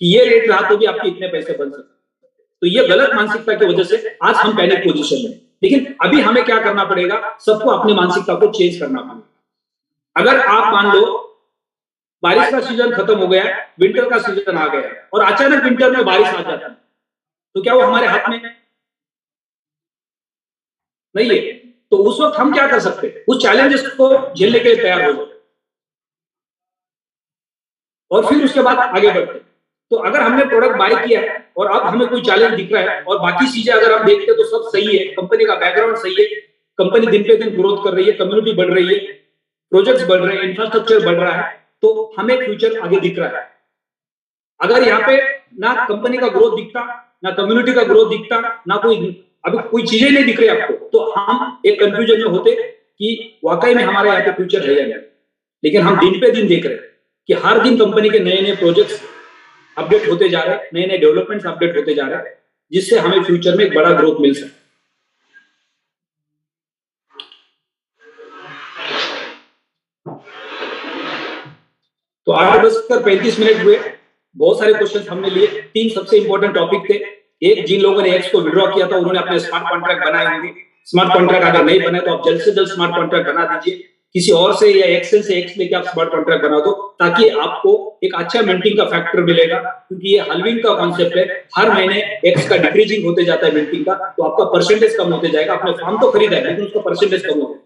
कि ये रेट रहा तो भी आपके इतने पैसे बन सकते। तो ये गलत मानसिकता की वजह से आज हम पैनिक पोजीशन में। लेकिन अभी हमें क्या करना पड़ेगा, सबको अपनी मानसिकता को चेंज करना पड़ेगा। अगर आप मान लो बारिश का सीजन खत्म हो गया, विंटर का सीजन आ गया और अचानक विंटर में बारिश आ जाती है, तो क्या वो हमारे हाथ में नहीं है? तो उस वक्त हम क्या कर सकते हैं, उस चैलेंजेस को झेलने के लिए तैयार हो जाए और फिर उसके बाद आगे बढ़ते। तो अगर हमने प्रोडक्ट बाय किया है और अब हमें कोई चैलेंज दिख रहा है और बाकी चीजें अगर हम देखते हैं तो सब सही है, कंपनी का बैकग्राउंड सही है, कंपनी दिन पे दिन ग्रोथ कर रही है, कम्युनिटी बढ़ रही है, प्रोजेक्ट्स बढ़ रहे हैं, इंफ्रास्ट्रक्चर बढ़ रहा है, तो हमें फ्यूचर आगे दिख रहा है। अगर यहाँ पे ना कंपनी का ग्रोथ दिखता, ना कम्युनिटी का ग्रोथ दिखता, ना अभी कोई चीजें नहीं दिख रही आपको, तो हम एक कंफ्यूजन में होते कि वाकई में हमारे यहाँ पे फ्यूचर है या नहीं। लेकिन हम दिन पे दिन देख रहे हैं कि हर दिन कंपनी के नए नए प्रोजेक्ट्स अपडेट होते जा रहे हैं, नए नए डेवलपमेंट्स अपडेट होते जा रहे हैं, जिससे हमें फ्यूचर में एक बड़ा ग्रोथ मिल सके। तो 8:35 हुए, बहुत सारे क्वेश्चन हमने लिए। 3 सबसे इंपॉर्टेंट टॉपिक थे। एक, जिन लोगों ने एक्स को विड्रॉ किया था उन्होंने अपने स्मार्ट कॉन्ट्रैक्ट बनाए होंगे। स्मार्ट कॉन्ट्रैक्ट अगर नहीं बनाए तो आप जल्द से जल्द स्मार्ट कॉन्ट्रैक्ट बना दीजिए, किसी और से या एक्सेल से एक्स लेके आप स्मार्ट कॉन्ट्रैक्ट बना दो, ताकि आपको एक अच्छा मिंटिंग का फैक्टर मिलेगा। क्योंकि ये हल्विंग का कॉन्सेप्ट है, हर महीने एक्स का डिक्रीजिंग होते जाता है मिंटिंग का, तो आपका परसेंटेज कम होते जाएगा। आपने फॉर्म तो खरीदा है लेकिन उसका परसेंटेज कम होगा।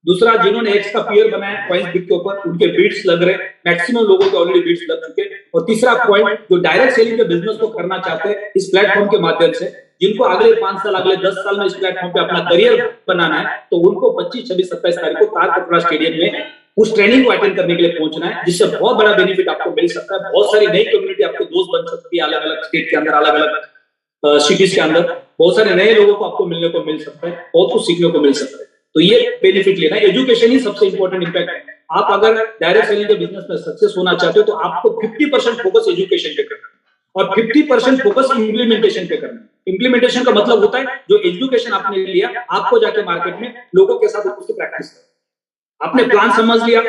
दूसरा, जिन्होंने एक्स का पीयर बनाया कॉइन्स बिट के ऊपर, उनके बिट्स लग रहे, मैक्सिमम लोगों के ऑलरेडी बिट्स लग चुके। और तीसरा पॉइंट, जो डायरेक्ट सेलिंग के बिजनेस को करना चाहते हैं इस प्लेटफॉर्म के माध्यम से, जिनको अगले 5 साल, अगले 10 साल में इस प्लेटफॉर्म पे अपना करियर बनाना है, तो उनको 25, 26, 27 तारीख को तारकटोरा स्टेडियम में उस ट्रेनिंग को अटेंड करने के लिए पहुंचना है, जिससे बहुत बड़ा बेनिफिट आपको मिल सकता है। बहुत सारी नई कम्युनिटी आपके दोस्त बन सकती है, अलग अलग स्टेट के अंदर, अलग अलग सिटीज के अंदर बहुत सारे नए लोगों को आपको मिलने को मिल सकता है, बहुत कुछ सीखने को मिल सकता है। तो ये बेनिफिट लेना है। एजुकेशन ही सबसे इंपॉर्टेंट इंपैक्ट है। आप अगर डायरेक्ट सेलिंग के बिजनेस में सक्सेस होना चाहते हो तो आपको 50% फोकस एजुकेशन पे करना है और 50% फोकस इंप्लीमेंटेशन पे करना है। इंप्लीमेंटेशन का मतलब होता है जो एजुकेशन आपने लिया, आपको जाके मार्केट में लोगों के साथ उसकी प्रैक्टिस करें। आपने प्लान समझ लिया,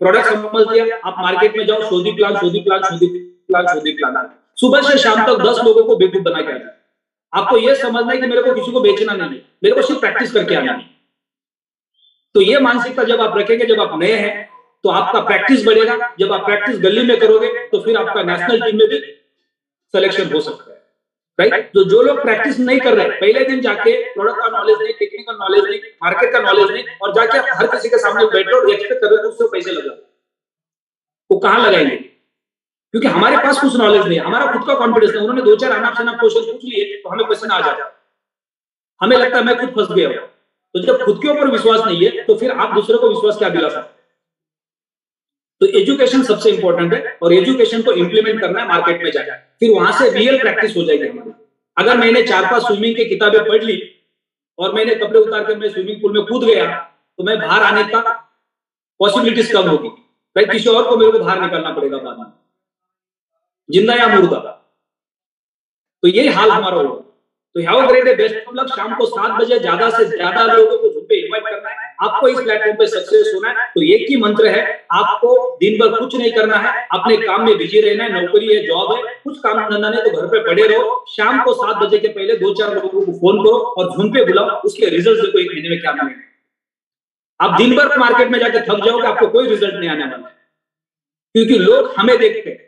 प्रोडक्ट समझ लिया, आप मार्केट में जाओ, शोधी प्लान। सुबह से शाम तक 10 लोगों को बेवकूफ बना के आना है। आपको यह समझना है कि मेरे को किसी को बेचना नहीं है, मेरे को सिर्फ प्रैक्टिस करके आना है। तो ये मानसिकता जब आप रखेंगे, जब आप नए हैं, तो आपका प्रैक्टिस बढ़ेगा। जब आप प्रैक्टिस गली में करोगे तो फिर आपका नेशनल टीम में भी सिलेक्शन हो सकता है। राइट। तो जो लोग प्रैक्टिस नहीं कर रहे, पहले दिन जाके प्रोडक्ट का नॉलेज नहीं, टेक्निकल नॉलेज नहीं, मार्केट का नॉलेज नहीं, और जाके आप हर किसी के सामने बैठो और एक्सपेक्ट कर रहे हो उससे पैसे लगा, वो कहां लगाएंगे? क्योंकि हमारे पास कुछ नॉलेज नहीं है, हमारा खुद का कॉन्फिडेंस नहीं। उन्होंने 2-4 अनाप शनाप क्वेश्चन पूछ लिए तो हमें क्वेश्चन आ जाता है, हमें लगता है मैं खुद फंस गया हूं। तो जब खुद के ऊपर विश्वास नहीं है तो फिर आप दूसरे को विश्वास क्या दिला सकते? तो एजुकेशन सबसे इंपॉर्टेंट है, और एजुकेशन को इंप्लीमेंट करना है मार्केट में जाकर, फिर वहां से रियल प्रैक्टिस हो जाएगी हमारी। अगर मैंने 4-5 स्विमिंग की किताबें पढ़ ली और मैंने कपड़े उतार कर मैं स्विमिंग पूल में कूद गया, तो मैं बाहर आने का पॉसिबिलिटीज कम होगी, भाई किसी और को मेरे को बाहर निकलना पड़ेगा बाद में, जिंदा या मुर्दा। तो यही हाल हमारा होगा। तो have a great day, best of luck. शाम को 7 बजे ज्यादा से ज्यादा लोगों को झुंपे इनवाइट करना है, आपको इस प्लेटफॉर्म पे सक्सेस होना है। तो एक ही मंत्र है, आपको दिन भर कुछ नहीं करना है, अपने काम में बिजी रहना है, नौकरी है, जॉब है, कुछ काम धंधा नहीं तो घर पे पड़े रहो। शाम को 7 बजे के पहले 2-4 लोगों को फोन करो और झुंपे बुलाओ, उसके रिजल्ट देखो 1 महीने में क्या मिलेंगे। आप दिन भर मार्केट में जाके थक जाओगे, आपको कोई रिजल्ट नहीं आने वाला, क्योंकि लोग हमें देखते हैं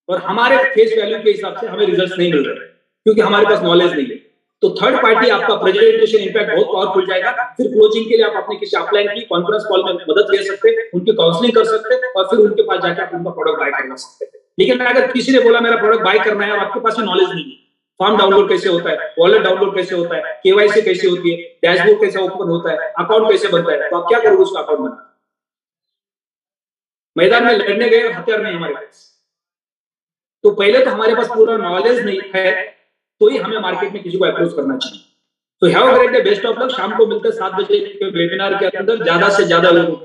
और हमारे फेस वैल्यू के हिसाब से हमें रिजल्ट नहीं मिल रहे, क्योंकि हमारे पास नॉलेज नहीं है। तो थर्ड पार्टी आपका प्रेजेंटेशन इंपैक्ट बहुत पावरफुल जाएगा। फिर क्लोजिंग के लिए आप अपने किसी अपलाइन की कॉन्फ्रेंस कॉल में मदद ले सकते हैं, उनकी काउंसलिंग कर सकते हैं, और फिर उनके पास जाकर आप उनका प्रोडक्ट बाय करना सकते हैं। लेकिन अगर किसी ने बोला मेरा प्रोडक्ट बाय करना है और आपके पास नॉलेज नहीं है, फॉर्म डाउनलोड कैसे होता है, वॉलेट डाउनलोड कैसे होता है, केवाईसी कैसे होती है, डैशबोर्ड कैसे ओपन होता है, अकाउंट कैसे बनता है, तो आप क्या करोगे उसका अकाउंट बना? मैदान में लड़ने गए, हथियार नहीं हमारे पास। तो पहले तो हमारे पास पूरा नॉलेज नहीं है, तो ही हमें मार्केट में किसी को अप्रोच करना चाहिए। तो have a great day, best of luck. शाम को मिलकर 7 बजे के वेबिनार के अंदर ज्यादा से ज्यादा लोगों